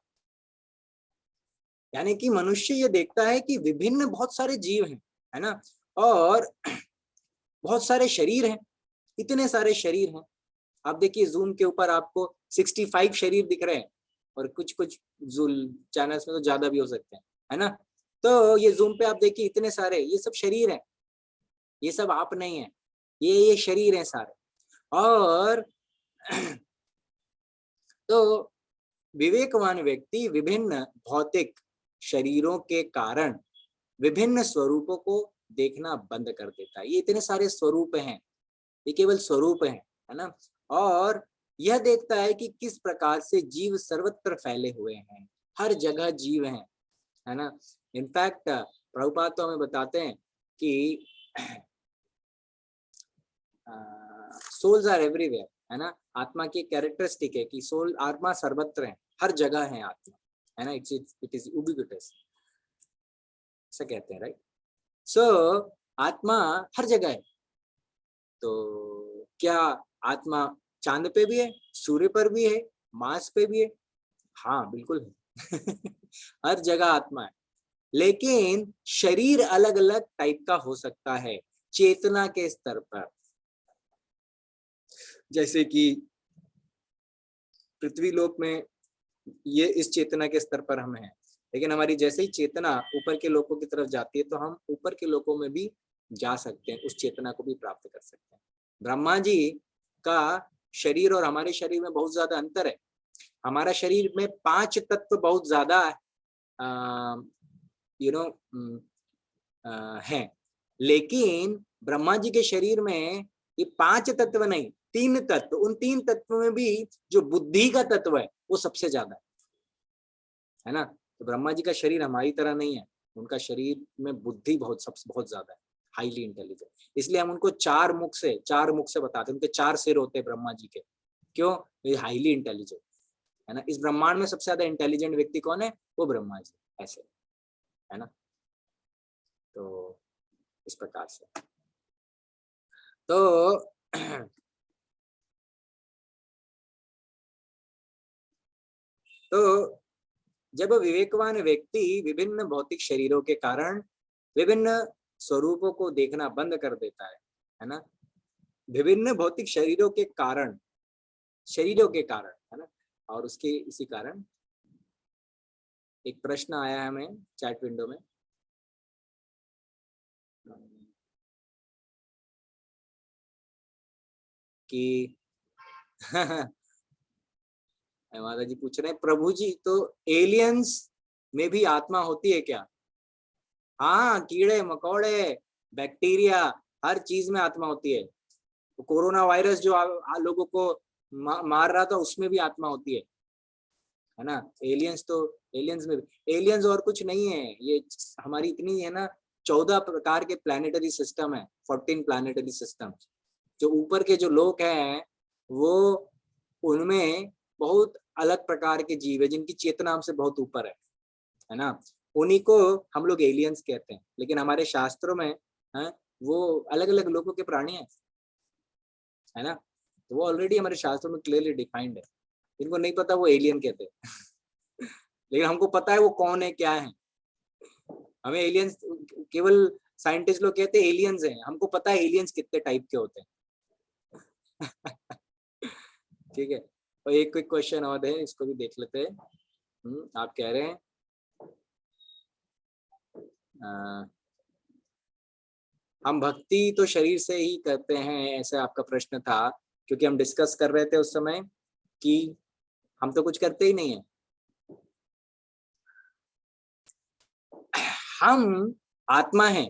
यानी कि मनुष्य ये देखता है कि विभिन्न बहुत सारे जीव हैं, है ना, और बहुत सारे शरीर हैं, इतने सारे शरीर हैं। आप देखिए जूम के ऊपर आपको 65 शरीर दिख रहे हैं, और कुछ कुछ चैनल्स में तो ज्यादा भी हो सकते हैं, है ना। तो ये जूम पे आप देखिए इतने सारे, ये सब शरीर हैं, ये सब आप नहीं है, ये शरीर हैं सारे। और तो विवेकवान व्यक्ति विभिन्न भौतिक शरीरों के कारण विभिन्न स्वरूपों को देखना बंद कर देता है। ये इतने सारे स्वरूप हैं, ये केवल स्वरूप हैं, है ना। और यह देखता है कि किस प्रकार से जीव सर्वत्र फैले हुए हैं, हर जगह जीव हैं, है ना। इनफैक्ट प्रभुपाद तो हमें बताते हैं कि सोल्स आर एवरीवेयर, है ना। आत्मा की कैरेक्टरिस्टिक है कि सोल, आत्मा सर्वत्र है, हर जगह है आत्मा, है ना। इट इज उबिक्विटस, ऐसा कहते हैं, राइट। सो आत्मा हर जगह है। तो क्या आत्मा चांद पे भी है, सूर्य पर भी है, मार्स पे भी है? हाँ बिल्कुल है हर जगह आत्मा है, लेकिन शरीर अलग अलग टाइप का हो सकता है चेतना के स्तर पर। जैसे कि पृथ्वी लोक में ये इस चेतना के स्तर पर हम हैं, लेकिन हमारी जैसे ही चेतना ऊपर के लोकों की तरफ जाती है तो हम ऊपर के लोकों में भी जा सकते हैं, उस चेतना को भी प्राप्त कर सकते हैं। ब्रह्मा जी का शरीर और हमारे शरीर में बहुत ज्यादा अंतर है। हमारा शरीर में 5 तत्व बहुत ज्यादा है, लेकिन ब्रह्मा जी के शरीर में ये 5 तत्व नहीं, 3 तत्व। उन 3 तत्व में भी जो बुद्धि का तत्व है वो सबसे ज्यादा है ना। तो ब्रह्मा जी का शरीर हमारी तरह नहीं है, उनका शरीर में बुद्धि बहुत ज्यादा है, हाईली इंटेलिजेंट। इसलिए हम उनको 4 मुख से बताते हैं। उनके 4 सिर होते हैं ब्रह्मा जी के। क्यों? ये हाईली इंटेलिजेंट, है ना। इस ब्रह्मांड में सबसे ज्यादा इंटेलिजेंट व्यक्ति कौन है? वो ब्रह्मा जी, ऐसे, है ना। तो इस प्रकार से तो जब विवेकवान व्यक्ति विभिन्न भौतिक शरीरों के कारण विभिन्न स्वरूपों को देखना बंद कर देता है ना। विभिन्न भौतिक शरीरों के कारण, है ना। और उसके इसी कारण एक प्रश्न आया है हमें चैट विंडो में कि माता जी पूछ रहे हैं, प्रभु जी तो एलियंस में भी आत्मा होती है क्या? हाँ, कीड़े मकोड़े, बैक्टीरिया, हर चीज में आत्मा होती है। तो कोरोना वायरस जो लोगों को मार रहा था, उसमें भी आत्मा होती है। है ना। एलियंस तो एलियंस में एलियंस और कुछ नहीं है, ये हमारी इतनी है ना 14 प्रकार के प्लानिटरी सिस्टम है, 14 प्लानिटरी सिस्टम। जो ऊपर के जो लोग हैं वो उनमें बहुत अलग प्रकार के जीव है जिनकी चेतना हमसे बहुत ऊपर है ना। उन्हीं को हम लोग एलियंस कहते हैं, लेकिन हमारे शास्त्रों में है वो अलग अलग लोगों के प्राणी है ना। तो वो ऑलरेडी हमारे शास्त्रों में क्लियरली डिफाइंड है। इनको नहीं पता वो एलियन कहते हैं लेकिन हमको पता है वो कौन है क्या है। हमें एलियंस केवल साइंटिस्ट लोग कहते हैं एलियंस हैं, हमको पता है एलियंस कितने टाइप के होते हैं ठीक है। और एक क्विक क्वेश्चन और है, इसको भी देख लेते हैं। आप कह रहे हैं हम भक्ति तो शरीर से ही करते हैं, ऐसा आपका प्रश्न था, क्योंकि हम डिस्कस कर रहे थे उस समय कि हम तो कुछ करते ही नहीं है। हम आत्मा हैं,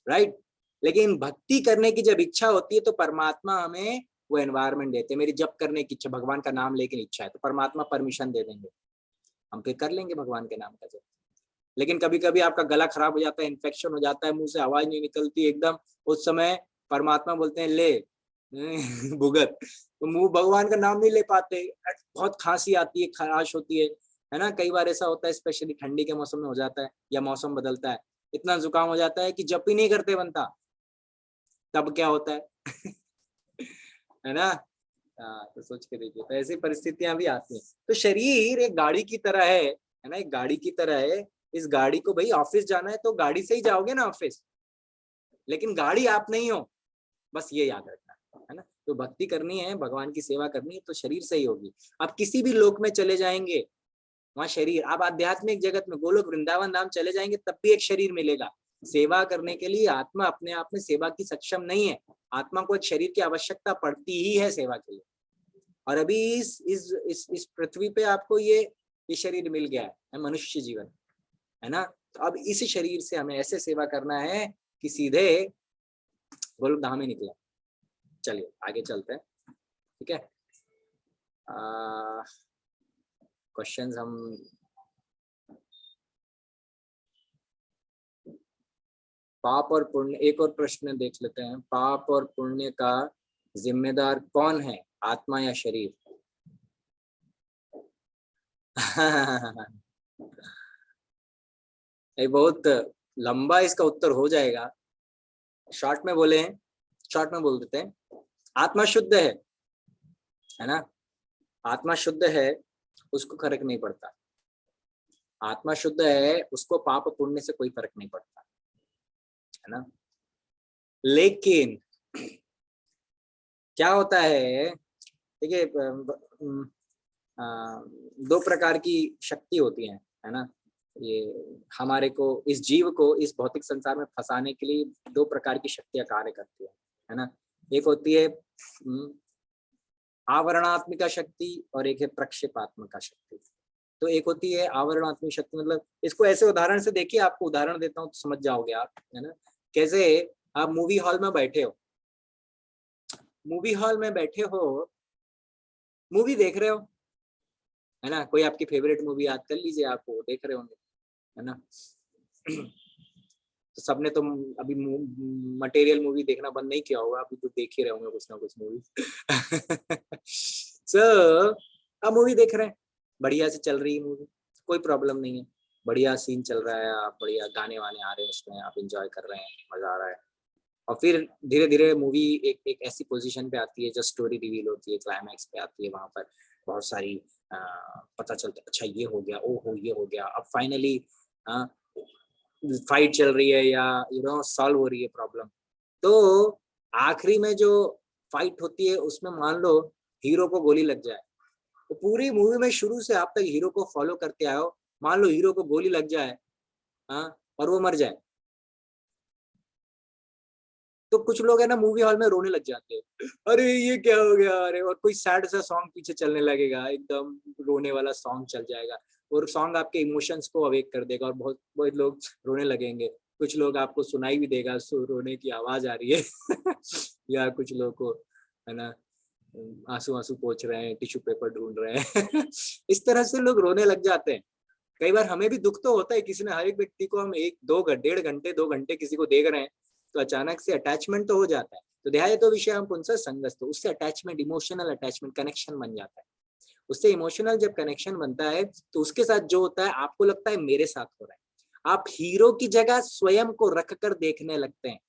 राइट, लेकिन भक्ति करने की जब इच्छा होती है तो परमात्मा हमें वो एनवायरनमेंट देते हैं। मेरी जप करने की इच्छा, भगवान का नाम लेके इच्छा है, तो परमात्मा परमिशन दे देंगे, हम फिर कर लेंगे भगवान के नाम का जप। लेकिन कभी कभी आपका गला खराब हो जाता है, इन्फेक्शन हो जाता है, मुंह से आवाज नहीं निकलती एकदम, उस समय परमात्मा बोलते हैं ले भुगत। तो मुंह भगवान का नाम नहीं ले पाते, बहुत खांसी आती है, खराश होती है ना। कई बार ऐसा होता है, स्पेशली ठंडी के मौसम में हो जाता है या मौसम बदलता है, इतना जुकाम हो जाता है कि जप ही नहीं करते बनता। तब क्या होता है है ना। तो सोच के देखिए, तो ऐसी परिस्थितियां भी आती हैं। तो शरीर एक गाड़ी की तरह है ना, एक गाड़ी की तरह है। इस गाड़ी को भाई ऑफिस जाना है तो गाड़ी से ही जाओगे ना ऑफिस, लेकिन गाड़ी आप नहीं हो, बस ये याद रखना है ना। तो भक्ति करनी है, भगवान की सेवा करनी है तो शरीर से ही होगी। आप किसी भी लोक में चले जाएंगे वहां शरीर, आप आध्यात्मिक जगत में गोलोक वृंदावन धाम चले जाएंगे तब भी एक शरीर मिलेगा। सेवा करने के लिए आत्मा अपने आप में सेवा की सक्षम नहीं है, आत्मा को एक शरीर की आवश्यकता पड़ती ही है सेवा के लिए। और अभी इस पृथ्वी पे आपको ये शरीर मिल गया है, मनुष्य जीवन, है ना। तो अब इस शरीर से हमें ऐसे सेवा करना है कि सीधे गोलोक धाम में निकले। चलिए आगे चलते हैं, ठीक है। क्वेश्चंस हम पाप और पुण्य, एक और प्रश्न देख लेते हैं। पाप और पुण्य का जिम्मेदार कौन है, आत्मा या शरीर? ये बहुत लंबा इसका उत्तर हो जाएगा, शॉर्ट में बोले हैं, शॉर्ट में बोल देते हैं। आत्मा शुद्ध है ना, आत्मा शुद्ध है, उसको फर्क नहीं पड़ता। आत्मा शुद्ध है, उसको पाप पुण्य से कोई फर्क नहीं पड़ता, है ना। लेकिन क्या होता है, देखिए दो प्रकार की शक्ति होती है ना। ये हमारे को, इस जीव को इस भौतिक संसार में फंसाने के लिए दो प्रकार की शक्तियां कार्य करती है ना। एक होती है आवरणात्मिका शक्ति और एक है प्रक्षेपात्मिका शक्ति। तो एक होती है आवरणात्मिक शक्ति, मतलब इसको ऐसे उदाहरण से देखिए, आपको उदाहरण देता हूँ तो समझ जाओगे आप, है ना। कैसे आप मूवी हॉल में बैठे हो, मूवी हॉल में बैठे हो, मूवी देख रहे हो, है ना। कोई आपकी फेवरेट मूवी याद कर लीजिए, आप वो देख रहे होंगे, है ना। तो सबने तो अभी मटेरियल मूवी देखना बंद नहीं किया होगा, अभी तो देख ही रहे होंगे कुछ ना कुछ मूवी सो अब मूवी देख रहे हैं, बढ़िया से चल रही है मूवी, कोई प्रॉब्लम नहीं है, बढ़िया सीन चल रहा है, आप बढ़िया गाने वाने आ रहे हैं उसमें, आप एंजॉय कर रहे हैं, मजा आ रहा है। और फिर धीरे धीरे मूवी एक ऐसी पोजीशन पे आती है जो स्टोरी रिवील होती है, क्लाइमैक्स पे आती है, वहां पर बहुत सारी पता चलता है, अच्छा ये हो गया, ओ हो ये हो गया, अब फाइनली फाइट चल रही है या सॉल्व हो रही है प्रॉब्लम। तो आखिरी में जो फाइट होती है उसमें मान लो हीरो को गोली लग जाए, तो पूरी मूवी में शुरू से आप तक हीरो को फॉलो करते आए हो, मान लो हीरो को गोली लग जाए और वो मर जाए, तो कुछ लोग है ना मूवी हॉल में रोने लग जाते हैं, अरे ये क्या हो गया, अरे, और कोई सैड सा सॉन्ग पीछे चलने लगेगा, एकदम रोने वाला सॉन्ग चल जाएगा, और सॉन्ग आपके इमोशंस को अवेक कर देगा और बहुत बहुत लोग रोने लगेंगे। कुछ लोग आपको सुनाई भी देगा रोने की आवाज आ रही है या कुछ लोग को, है ना, आंसू आंसू पोंछ रहे हैं, टिश्यू पेपर ढूंढ रहे हैं इस तरह से लोग रोने लग जाते हैं। कई बार हमें भी दुख तो होता है, किसी ने, हर एक व्यक्ति को, हम 1-2 घंटे 2 घंटे किसी को देख रहे हैं तो अचानक से अटैचमेंट तो हो जाता है। तो ध्याय तो विषय हम पुंसा संगस्त, तो उससे अटैचमेंट, इमोशनल अटैचमेंट, कनेक्शन बन जाता है। उससे इमोशनल जब कनेक्शन बनता है तो उसके साथ जो होता है आपको लगता है मेरे साथ हो रहा है। आप हीरो की जगह स्वयं को रख कर देखने लगते हैं।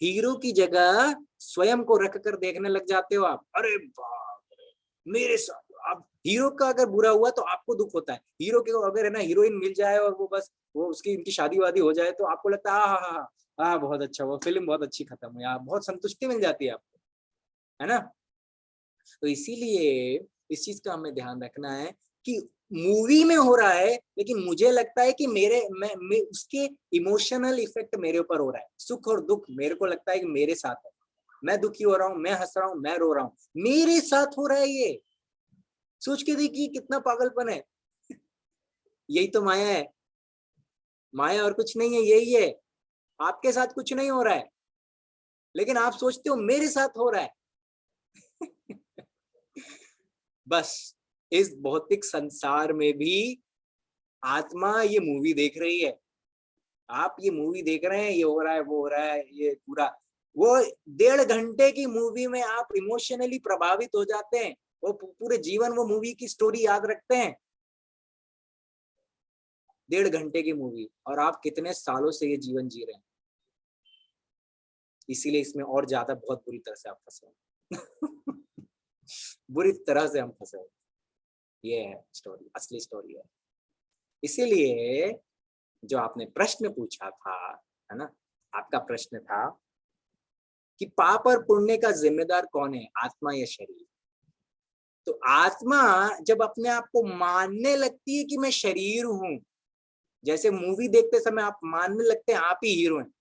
हीरो की जगह स्वयं को रख कर देखने लग जाते हो आप। अरे बाप रे, मेरे साथ। अब हीरो का अगर बुरा हुआ तो आपको दुख होता है, हीरो के अगर है ना हीरोइन मिल जाए और वो बस वो उसकी इनकी शादी वादी हो जाए तो आपको लगता है हाँ बहुत अच्छा, वो फिल्म बहुत अच्छी खत्म हुई, बहुत संतुष्टि मिल जाती है आपको, है ना। तो इसीलिए इस चीज का हमें ध्यान रखना है कि मूवी में हो रहा है लेकिन मुझे लगता है कि मैं उसके इमोशनल इफेक्ट मेरे ऊपर हो रहा है। सुख और दुख मेरे को लगता है कि मेरे साथ है, मैं दुखी हो रहा हूँ, मैं हंस रहा हूँ, मैं रो रहा हूँ, मेरे साथ हो रहा है। ये सोच के देखिए कितना पागलपन है। यही तो माया है, माया और कुछ नहीं है, यही है। आपके साथ कुछ नहीं हो रहा है लेकिन आप सोचते हो मेरे साथ हो रहा है बस इस भौतिक संसार में भी आत्मा ये मूवी देख रही है। आप ये मूवी देख रहे हैं, ये हो रहा है, वो हो रहा है, ये पूरा वो 1.5 घंटे की मूवी में आप इमोशनली प्रभावित हो जाते हैं, वो पूरे जीवन वो मूवी की स्टोरी याद रखते हैं। 1.5 घंटे की मूवी, और आप कितने सालों से ये जीवन जी रहे हैं। इसीलिए इसमें और ज्यादा बहुत बुरी तरह से आप फंसे बुरी तरह से हम फंसे। ये है स्टोरी, असली स्टोरी है। इसीलिए जो आपने प्रश्न पूछा था, है ना, आपका प्रश्न था कि पाप और पुण्य का जिम्मेदार कौन है, आत्मा या शरीर। तो आत्मा जब अपने आप को मानने लगती है कि मैं शरीर हूं, जैसे मूवी देखते समय आप मानने लगते हैं आप ही हीरो हैं,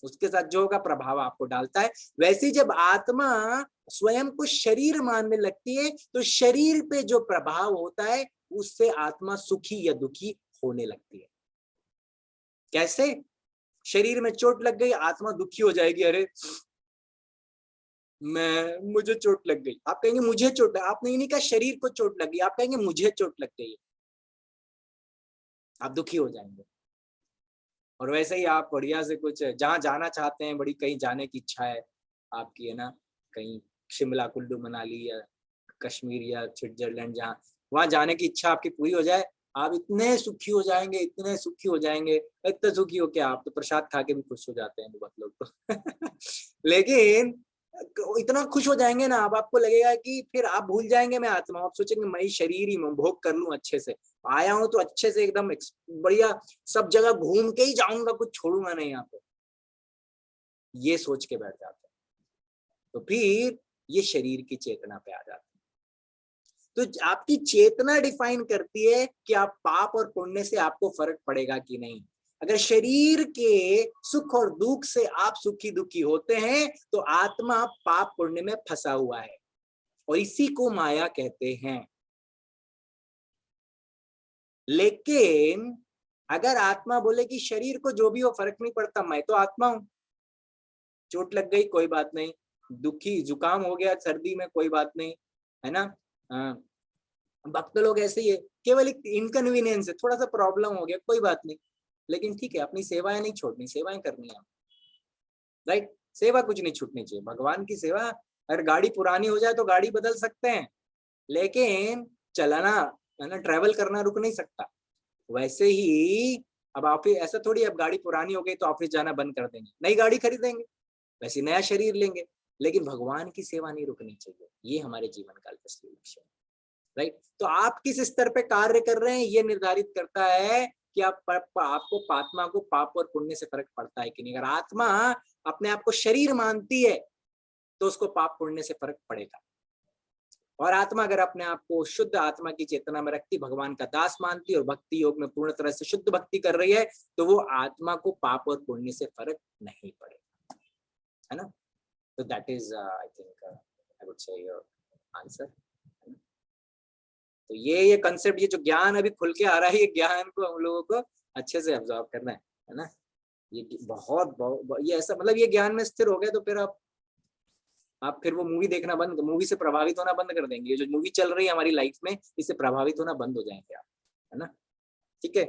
उसके साथ जो होगा प्रभाव आपको डालता है, वैसे जब आत्मा स्वयं को शरीर मानने लगती है तो शरीर पे जो प्रभाव होता है उससे आत्मा सुखी या दुखी होने लगती है। कैसे? शरीर में चोट लग गई, आत्मा दुखी हो जाएगी, अरे मुझे चोट लग गई। आप कहेंगे मुझे चोट, आपने नहीं कहा शरीर को चोट लगी, आप कहेंगे मुझे चोट लग गई, आप दुखी हो जाएंगे। और वैसे ही आप बढ़िया से कुछ जहां जाना चाहते हैं, बड़ी कहीं जाने की इच्छा है आपकी, है ना, कहीं शिमला, कुल्लू मनाली या कश्मीर या स्विट्जरलैंड, जहाँ वहां जाने की इच्छा आपकी पूरी हो जाए, आप इतने सुखी हो जाएंगे, इतने सुखी हो जाएंगे, इतने सुखी हो क्या, आप तो प्रसाद खा के भी खुश हो जाते हैं बहुत लोग तो लेकिन इतना खुश हो जाएंगे ना, अब आपको लगेगा कि फिर आप भूल जाएंगे मैं आत्मा, आप सोचेंगे मैं शरीर ही, मैं भोग कर लूं अच्छे से, आया हूं तो अच्छे से एकदम बढ़िया सब जगह घूम के ही जाऊंगा, कुछ छोड़ूंगा नहीं यहाँ पे, ये सोच के बैठ जाते हैं। तो फिर ये शरीर की चेतना पे आ जाते हैं। तो आपकी चेतना डिफाइन करती है कि आप पाप और पुण्य से आपको फर्क पड़ेगा कि नहीं। अगर शरीर के सुख और दुख से आप सुखी दुखी होते हैं तो आत्मा पाप पुण्य में फंसा हुआ है, और इसी को माया कहते हैं। लेकिन अगर आत्मा बोले कि शरीर को जो भी हो फर्क नहीं पड़ता, मैं तो आत्मा हूं, चोट लग गई कोई बात नहीं, दुखी जुकाम हो गया सर्दी में कोई बात नहीं, है ना, भक्त लोग ऐसे ही है, केवल एक इनकन्वीनियंस है, थोड़ा सा प्रॉब्लम हो गया कोई बात नहीं, लेकिन ठीक है, अपनी सेवाएं नहीं छोड़नी, सेवाएं करनी है, राइट। सेवा कुछ नहीं छूटनी चाहिए, भगवान की सेवा। अगर गाड़ी पुरानी हो जाए तो गाड़ी बदल सकते हैं, लेकिन चलाना, है ना, ट्रैवल करना रुक नहीं सकता। वैसे ही अब ऑफिस, ऐसा थोड़ी अब गाड़ी पुरानी हो गई तो ऑफिस जाना बंद कर देंगे, नई गाड़ी खरीदेंगे, वैसे नया शरीर लेंगे, लेकिन भगवान की सेवा नहीं रुकनी चाहिए। ये हमारे जीवन का असली लक्ष्य है, राइट। तो आप किस स्तर पे कार्य कर रहे हैं ये निर्धारित करता है कि आपको आत्मा को पाप और पुण्य से फर्क पड़ता है कि नहीं। अगर आत्मा अपने आप को शरीर मानती है तो उसको पाप पुण्य से फर्क पड़ेगा, और आत्मा अगर अपने आप को शुद्ध आत्मा की चेतना में रखती, भगवान का दास मानती और भक्ति योग में पूर्ण तरह से शुद्ध भक्ति कर रही है, तो वो आत्मा को पाप और पुण्य से फर्क नहीं पड़ेगा, है ना। तो that is I think I would say your answer. तो ये कंसेप्ट, ये जो ज्ञान अभी खुल के आ रहा है, ये ज्ञान को हम लोगों को अच्छे से ऑब्जर्व करना है ना। ये बहुत ये ऐसा, मतलब ये ज्ञान में स्थिर हो गए तो फिर आप आप फिर वो मूवी देखना बंद, मूवी से प्रभावित होना बंद कर देंगे। जो मूवी चल रही है हमारी लाइफ में, इससे प्रभावित होना बंद हो जाएंगे आप, है ना। ठीक है,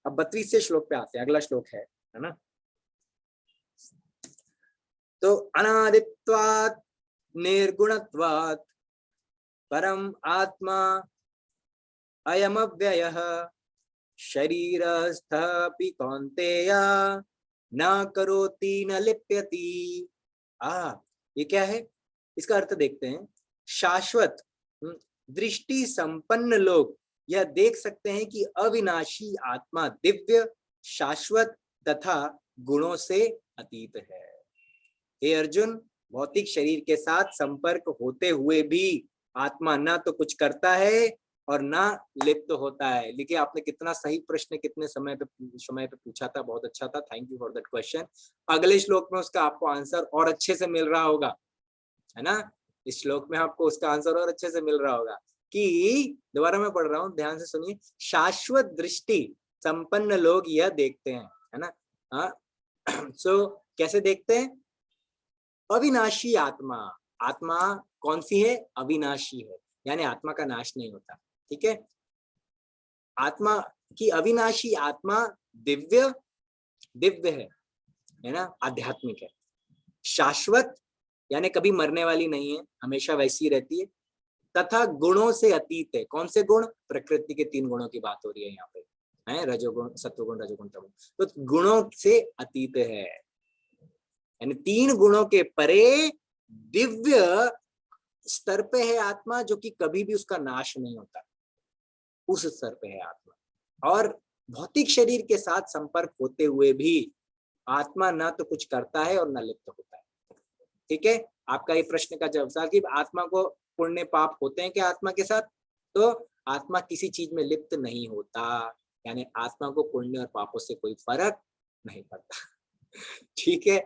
अब 32वें श्लोक पे आते हैं, अगला श्लोक है ना। तो अनादित्वात् निर्गुणत्वात् परम आत्मा अयम अव्ययः शरीरस्थपि कौन्तेय न करोति न लिप्यति। ये क्या है, इसका अर्थ देखते हैं। शाश्वत दृष्टि संपन्न लोग यह देख सकते हैं कि अविनाशी आत्मा दिव्य, शाश्वत तथा गुणों से अतीत है। हे अर्जुन, भौतिक शरीर के साथ संपर्क होते हुए भी आत्मा ना तो कुछ करता है और ना लिप्त होता है। देखिए आपने कितना सही प्रश्न कितने समय पे पूछा था, बहुत अच्छा था, thank you for that question. अगले श्लोक में उसका आपको आंसर और अच्छे से मिल रहा होगा, है ना। इस श्लोक में आपको उसका आंसर और अच्छे से मिल रहा होगा कि, दोबारा मैं पढ़ रहा हूं, ध्यान से सुनिए। शाश्वत दृष्टि संपन्न लोग यह देखते हैं, है ना। सो कैसे देखते हैं? अविनाशी आत्मा, आत्मा कौन सी है? अविनाशी है, यानी आत्मा का नाश नहीं होता। ठीक है, आत्मा की अविनाशी आत्मा दिव्य, दिव्य है ना, आध्यात्मिक है। शाश्वत यानी कभी मरने वाली नहीं है, हमेशा वैसी रहती है। तथा गुणों से अतीत है। कौन से गुण? प्रकृति के 3 गुणों की बात हो रही है यहाँ पे, है रजोगुण, सत्वगुण, रजोगुण, तमोगुण। तो गुणों से अतीत है, यानी 3 गुणों के परे दिव्य स्तर पे है आत्मा, जो कि कभी भी उसका नाश नहीं होता, उस स्तर पे है आत्मा। और भौतिक शरीर के साथ संपर्क होते हुए भी आत्मा ना तो कुछ करता है और न लिप्त होता है। ठीक है, आपका ये प्रश्न का जवाब कि आत्मा को पुण्य पाप होते हैं क्या आत्मा के साथ? तो आत्मा किसी चीज में लिप्त नहीं होता, यानी आत्मा को पुण्य और पापों से कोई फर्क नहीं पड़ता। ठीक है,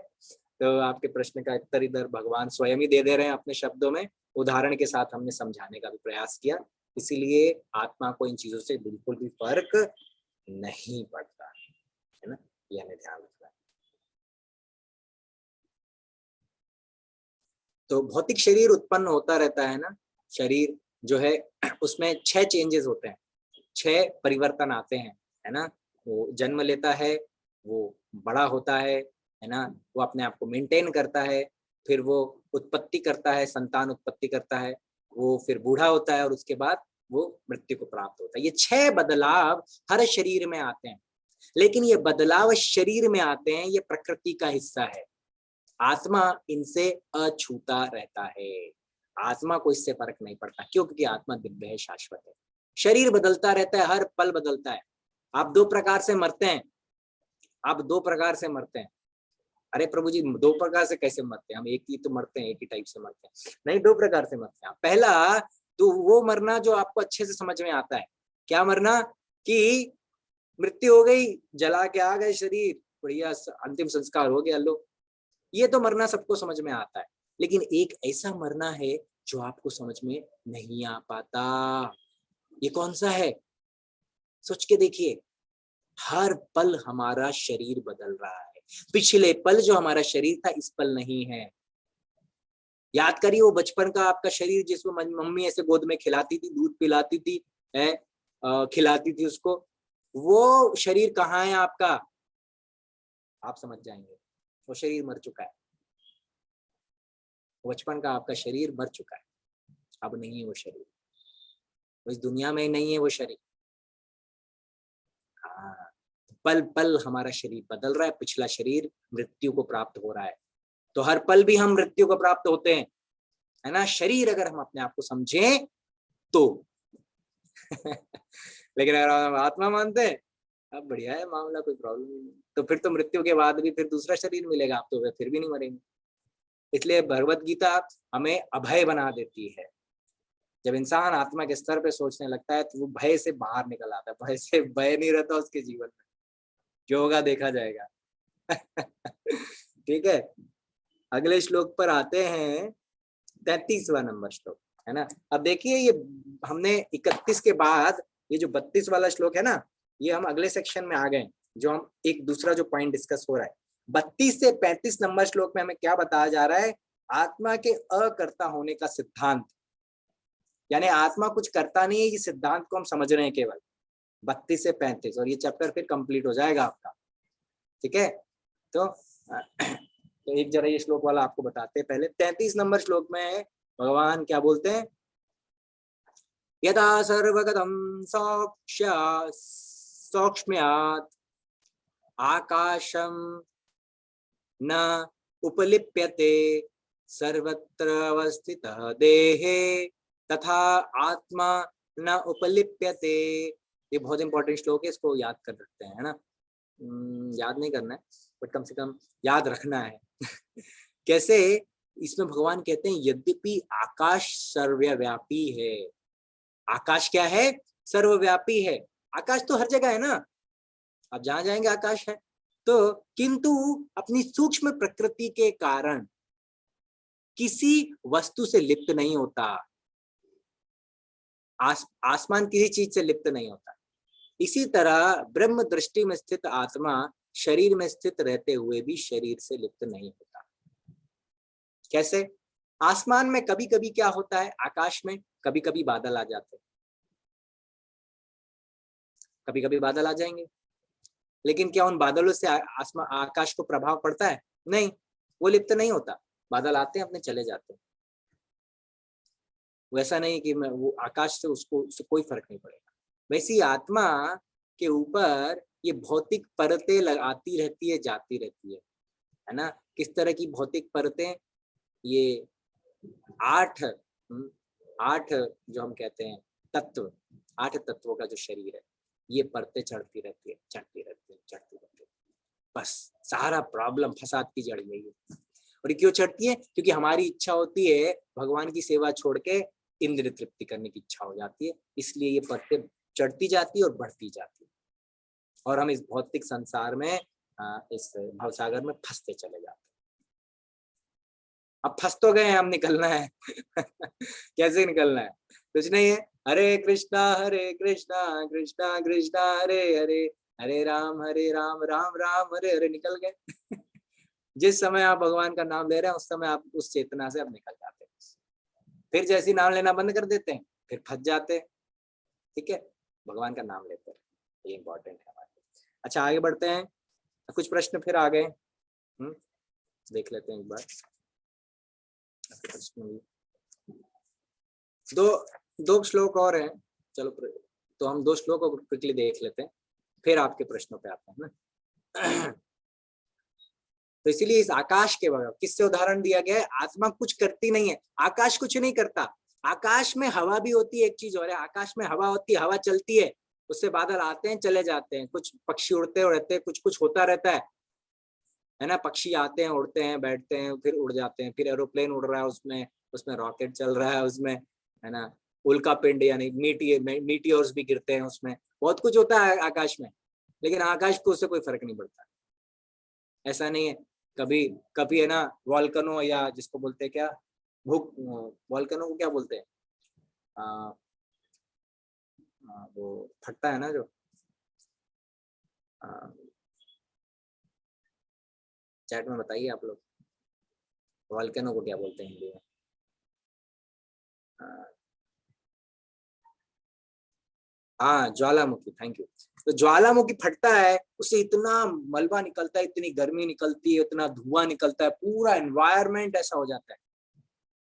तो आपके प्रश्न का उत्तर इधर भगवान स्वयं ही दे रहे हैं अपने शब्दों में, उदाहरण के साथ हमने समझाने का भी प्रयास किया। इसीलिए आत्मा को इन चीजों से बिल्कुल भी फर्क नहीं पड़ता, है ना, ये हमें ध्यान रखना है। तो भौतिक शरीर उत्पन्न होता रहता है ना, शरीर जो है उसमें 6 चेंजेस होते हैं, 6 परिवर्तन आते हैं, है ना। वो जन्म लेता है, वो बड़ा होता है ना, वो अपने आप को मेंटेन करता है, फिर वो उत्पत्ति करता है, संतान उत्पत्ति करता है, वो फिर बूढ़ा होता है और उसके बाद वो मृत्यु को प्राप्त होता है। ये 6 बदलाव हर शरीर में आते हैं, लेकिन ये बदलाव शरीर में आते हैं, ये प्रकृति का हिस्सा है। आत्मा इनसे अछूता रहता है, आत्मा को इससे फर्क नहीं पड़ता। क्यों? क्योंकि आत्मा दिव्य है, शाश्वत है। शरीर बदलता रहता है, हर पल बदलता है। आप 2 प्रकार से मरते हैं, आप 2 प्रकार से मरते हैं। अरे प्रभु जी 2 प्रकार से कैसे मरते हैं? हम एक ही तो मरते हैं, एक ही टाइप से मरते हैं। नहीं, 2 प्रकार से मरते हैं। पहला तो वो मरना जो आपको अच्छे से समझ में आता है। क्या मरना? कि मृत्यु हो गई, जला के आ गए शरीर, बढ़िया अंतिम संस्कार हो गया, लो, ये तो मरना सबको समझ में आता है। लेकिन एक ऐसा मरना है जो आपको समझ में नहीं आ पाता। ये कौन सा है? सोच के देखिए। हर पल हमारा शरीर बदल रहा है। पिछले पल जो हमारा शरीर था, इस पल नहीं है। याद करिए वो बचपन का आपका शरीर जिसमें मम्मी ऐसे गोद में खिलाती थी, दूध पिलाती थी, खिलाती थी उसको, वो शरीर कहाँ है आपका? आप समझ जाएंगे, वो शरीर मर चुका है। बचपन का आपका शरीर मर चुका है, अब नहीं है वो शरीर, वो इस दुनिया में नहीं है वो शरीर। हाँ, पल पल हमारा शरीर बदल रहा है, पिछला शरीर मृत्यु को प्राप्त हो रहा है। तो हर पल भी हम मृत्यु को प्राप्त होते हैं, है ना, शरीर अगर हम अपने आप को समझें तो। लेकिन अगर हम आत्मा मानते हैं, अब बढ़िया है मामला, कोई प्रॉब्लम नहीं। तो फिर तो मृत्यु के बाद भी फिर दूसरा शरीर मिलेगा, आप तो फिर भी नहीं मरेंगे। इसलिए भगवत गीता हमें अभय बना देती है। जब इंसान आत्मा के स्तर पे सोचने लगता है तो वो भय से बाहर निकल आता है। भय से भय नहीं रहता उसके जीवन में, जो होगा देखा जाएगा। ठीक है, अगले श्लोक पर आते हैं, 33वां नंबर श्लोक, है ना। अब देखिए ये हमने 31 के बाद ये जो 32 वाला श्लोक है ना, ये हम अगले सेक्शन में आ गए, जो हम एक दूसरा जो पॉइंट डिस्कस हो रहा है। 32 से 35 नंबर श्लोक में हमें क्या बताया जा रहा है आत्मा के अकर्ता होने का सिद्धांत, यानी आत्मा कुछ करता नहीं है, ये सिद्धांत को हम समझ रहे हैं केवल 32 से 35, और ये चैप्टर फिर कंप्लीट हो जाएगा आपका। ठीक है, तो एक जरा ये श्लोक वाला आपको बताते हैं पहले। 33 नंबर श्लोक में भगवान क्या बोलते हैं, यदा सर्वगतं सौक्ष्म्यात् आकाशम न उपलिप्यते सर्वत्र अवस्थितः देहे तथा आत्मा न उपलिप्यते। ये बहुत इंपॉर्टेंट श्लोक है, इसको याद कर सकते हैं, है ना। याद नहीं करना है बट कम से कम याद रखना है। कैसे, इसमें भगवान कहते हैं यद्यपि आकाश सर्वव्यापी है, आकाश क्या है, सर्वव्यापी है, आकाश तो हर जगह है ना, आप जहां जाएंगे आकाश है, तो किंतु अपनी सूक्ष्म प्रकृति के कारण किसी वस्तु से लिप्त नहीं होता। आसमान किसी चीज से लिप्त नहीं होता। इसी तरह ब्रह्म दृष्टि में स्थित आत्मा शरीर में स्थित रहते हुए भी शरीर से लिप्त नहीं होता। कैसे, आसमान में कभी कभी क्या होता है, आकाश में कभी कभी बादल आ जाते हैं, कभी कभी बादल आ जाएंगे, लेकिन क्या उन बादलों से आकाश को प्रभाव पड़ता है? नहीं, वो लिप्त नहीं होता, बादल आते हैं अपने चले जाते हैं। वैसा नहीं कि मैं वो आकाश से उससे कोई फर्क नहीं पड़ेगा। वैसी आत्मा के ऊपर ये भौतिक परतें आती रहती है, जाती रहती है ना। किस तरह की भौतिक परतें? ये 8 जो हम कहते हैं तत्व, 8 तत्वों का जो शरीर है, ये परतें चढ़ती रहती है, चढ़ती रहती है, चढ़ती रहती है। बस सारा प्रॉब्लम फसाद की जड़ यही है। और ये क्यों चढ़ती है? क्योंकि हमारी इच्छा होती है भगवान की सेवा छोड़ के इंद्रिय तृप्ति करने की इच्छा हो जाती है, इसलिए ये परतें चढ़ती जाती है और बढ़ती जाती है, और हम इस भौतिक संसार में इस भवसागर में फंसते चले जाते हैं। अब फंस तो गए हैं, हम निकलना है। कैसे निकलना है? कुछ नहीं है, हरे कृष्णा कृष्णा कृष्णा हरे हरे, हरे राम राम राम हरे हरे, निकल गए। जिस समय आप भगवान का नाम ले रहे हैं उस समय आप उस चेतना से अब निकल जाते हैं, फिर जैसे नाम लेना बंद कर देते हैं फिर फंस जाते हैं। ठीक है, भगवान का नाम लेते हैं, ये इंपॉर्टेंट है हमारे। अच्छा, आगे बढ़ते हैं, कुछ प्रश्न फिर आ गए, देख लेते हैं एक बार। दो श्लोक और हैं, चलो तो हम 2 श्लोक को क्विकली देख लेते हैं, फिर आपके प्रश्नों पे आते हैं ना। तो इसीलिए इस आकाश के बगैर किससे उदाहरण दिया गया है? आत्मा कुछ करती नहीं है, आकाश कुछ नहीं करता। आकाश में हवा भी होती है, एक चीज और है, आकाश में हवा होती है, हवा चलती है, उससे बादल आते हैं चले जाते हैं, कुछ पक्षी उड़ते रहते हैं, कुछ कुछ होता रहता है ना। पक्षी आते हैं, उड़ते हैं, बैठते हैं, फिर उड़ जाते हैं, फिर एरोप्लेन उड़ रहा है, उसमें रॉकेट चल रहा है, उसमें है ना, उल्का पिंड यानी मीटियोर्स भी गिरते हैं, उसमें बहुत कुछ होता है आकाश में, लेकिन आकाश को उससे कोई फर्क नहीं पड़ता। ऐसा नहीं है, कभी कभी है ना वॉल्केनो, या जिसको बोलते हैं क्या, वॉल्केनो को क्या बोलते हैं, वो फटता है ना जो, चैट में बताइए आप लोग, वॉल्केनो को क्या बोलते हैं हिंदी में? हाँ, ज्वालामुखी, थैंक यू। तो ज्वालामुखी फटता है, उससे इतना मलबा निकलता है, इतनी गर्मी निकलती है, इतना धुआं निकलता है, पूरा एनवायरनमेंट ऐसा हो जाता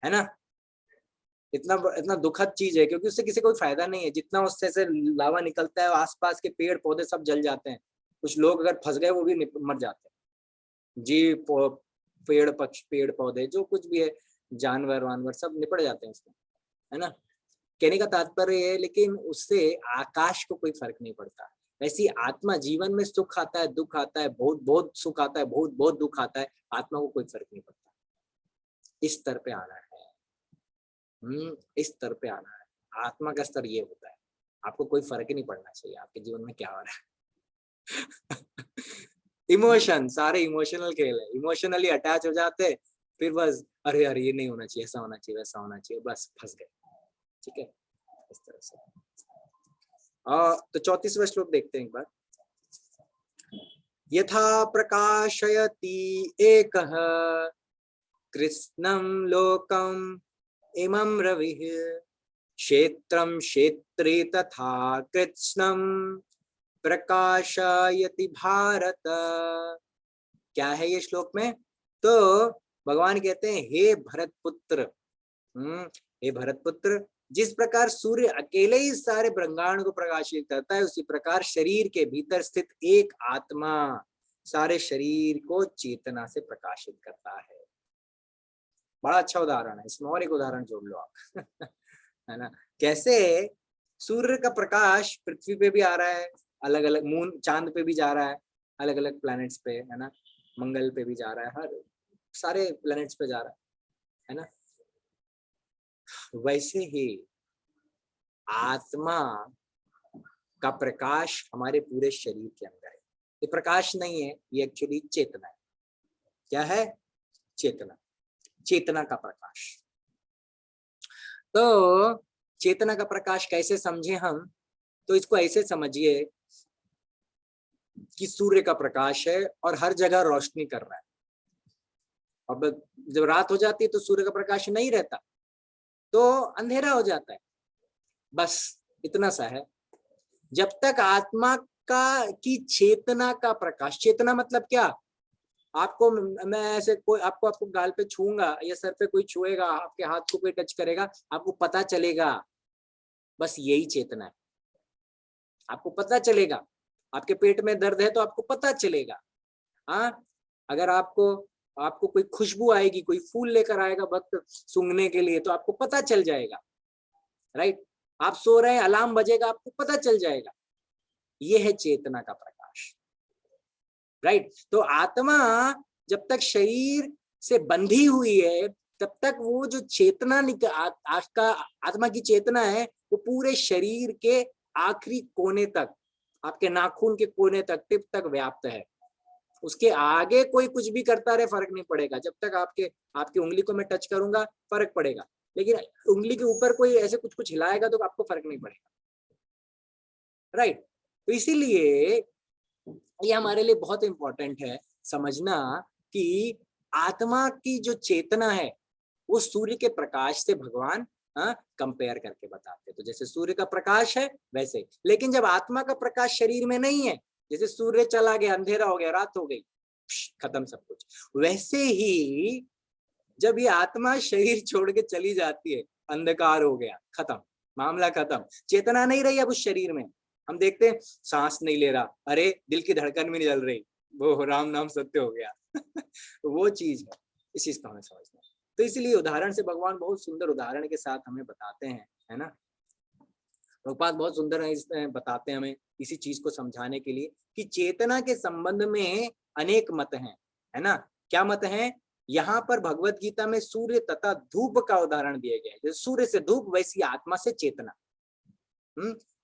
है ना। इतना दुखद चीज है, क्योंकि उससे किसी को फायदा नहीं है। जितना उससे से लावा निकलता है, आसपास के पेड़ पौधे सब जल जाते हैं, कुछ लोग अगर फंस गए वो भी मर जाते हैं, पेड़ पौधे जो कुछ भी है, जानवर वानवर सब निपट जाते हैं उसमें, है ना। कहने का तात्पर्य है, लेकिन उससे आकाश को कोई फर्क नहीं पड़ता। वैसी आत्मा, जीवन में सुख आता है, दुख आता है, बहुत बहुत सुख आता है, बहुत बहुत दुख आता है, आत्मा को कोई फर्क नहीं पड़ता। इस स्तर पे आना है, इस स्तर पे आना है। आत्मा का स्तर ये होता है, आपको कोई फर्क ही नहीं पड़ना चाहिए आपके जीवन में क्या हो रहा है। इमोशन, सारे इमोशनल खेल है, इमोशनली अटैच हो जाते, फिर बस अरे यार ये नहीं होना चाहिए, ऐसा होना चाहिए, वैसा होना चाहिए, बस फंस गए। ठीक है, इस तरह से। तो 34वां श्लोक देखते हैं एक बार। यथा प्रकाशयति एकः कृष्णं लोकम इमं रविः क्षेत्रं क्षेत्री तथा कृत्स्नं प्रकाशयति भारत। क्या है ये श्लोक में? तो भगवान कहते हैं हे भरत पुत्र, हे भरत पुत्र, जिस प्रकार सूर्य अकेले ही सारे ब्रह्मांड को प्रकाशित करता है, उसी प्रकार शरीर के भीतर स्थित एक आत्मा सारे शरीर को चेतना से प्रकाशित करता है। बड़ा अच्छा उदाहरण है, इसमें और एक उदाहरण जोड़ लो आप है ना, कैसे सूर्य का प्रकाश पृथ्वी पे भी आ रहा है, अलग अलग मून चांद पे भी जा रहा है, अलग अलग प्लैनेट्स पे, है ना, मंगल पे भी जा रहा है, हर सारे प्लैनेट्स पे जा रहा है ना। वैसे ही आत्मा का प्रकाश हमारे पूरे शरीर के अंदर है। ये प्रकाश नहीं है, ये एक्चुअली चेतना है। क्या है? चेतना, चेतना का प्रकाश। तो चेतना का प्रकाश कैसे समझे हम? तो इसको ऐसे समझिए कि सूर्य का प्रकाश है और हर जगह रोशनी कर रहा है। अब जब रात हो जाती है तो सूर्य का प्रकाश नहीं रहता, तो अंधेरा हो जाता है। बस इतना सा है। जब तक आत्मा का की चेतना का प्रकाश, चेतना मतलब क्या? आपको मैं ऐसे कोई आपको गाल पे छूंगा या सर पे कोई छुएगा, आपके हाथ को कोई टच करेगा, आपको पता चलेगा। बस यही चेतना है, आपको पता चलेगा। आपके पेट में दर्द है तो आपको पता चलेगा। हाँ, अगर आपको कोई खुशबू आएगी, कोई फूल लेकर आएगा भक्त सूंघने के लिए, तो आपको पता चल जाएगा। राइट? आप सो रहे हैं, अलार्म बजेगा, आपको पता चल जाएगा। ये है चेतना का प्रकाश। राइट? तो आत्मा जब तक शरीर से बंधी हुई है, तब तक वो जो चेतना आत्मा की चेतना है, वो पूरे शरीर के आखिरी कोने तक, आपके नाखून के कोने तक, टिप तक व्याप्त है। उसके आगे कोई कुछ भी करता रहे, फर्क नहीं पड़ेगा। जब तक आपकी उंगली को मैं टच करूंगा, फर्क पड़ेगा, लेकिन उंगली के ऊपर कोई ऐसे कुछ हिलाएगा तो आपको फर्क नहीं पड़ेगा। राइट? तो इसीलिए ये हमारे लिए बहुत इंपॉर्टेंट है समझना कि आत्मा की जो चेतना है वो सूर्य के प्रकाश से भगवान कंपेयर करके बताते हैं। तो जैसे सूर्य का प्रकाश है वैसे, लेकिन जब आत्मा का प्रकाश शरीर में नहीं है, जैसे सूर्य चला गया, अंधेरा हो गया, रात हो गई, खत्म सब कुछ, वैसे ही जब ये आत्मा शरीर छोड़ के चली जाती है, अंधकार हो गया, खत्म, मामला खत्म, चेतना नहीं रही अब उस शरीर में। हम देखते हैं सांस नहीं ले रहा, अरे दिल की धड़कन भी नहीं चल रही, वो राम नाम सत्य हो गया वो चीज है, इस चीज को हमें समझना है। तो इसलिए उदाहरण से भगवान बहुत सुंदर उदाहरण के साथ हमें बताते हैं, है ना। प्रभुपाद बहुत सुंदर बताते हैं हमें इसी चीज को समझाने के लिए कि चेतना के संबंध में अनेक मत हैं, है ना। क्या मत हैं? यहाँ पर भगवत गीता में सूर्य तथा धूप का उदाहरण दिया गया है। जैसे सूर्य से धूप, वैसी आत्मा से चेतना।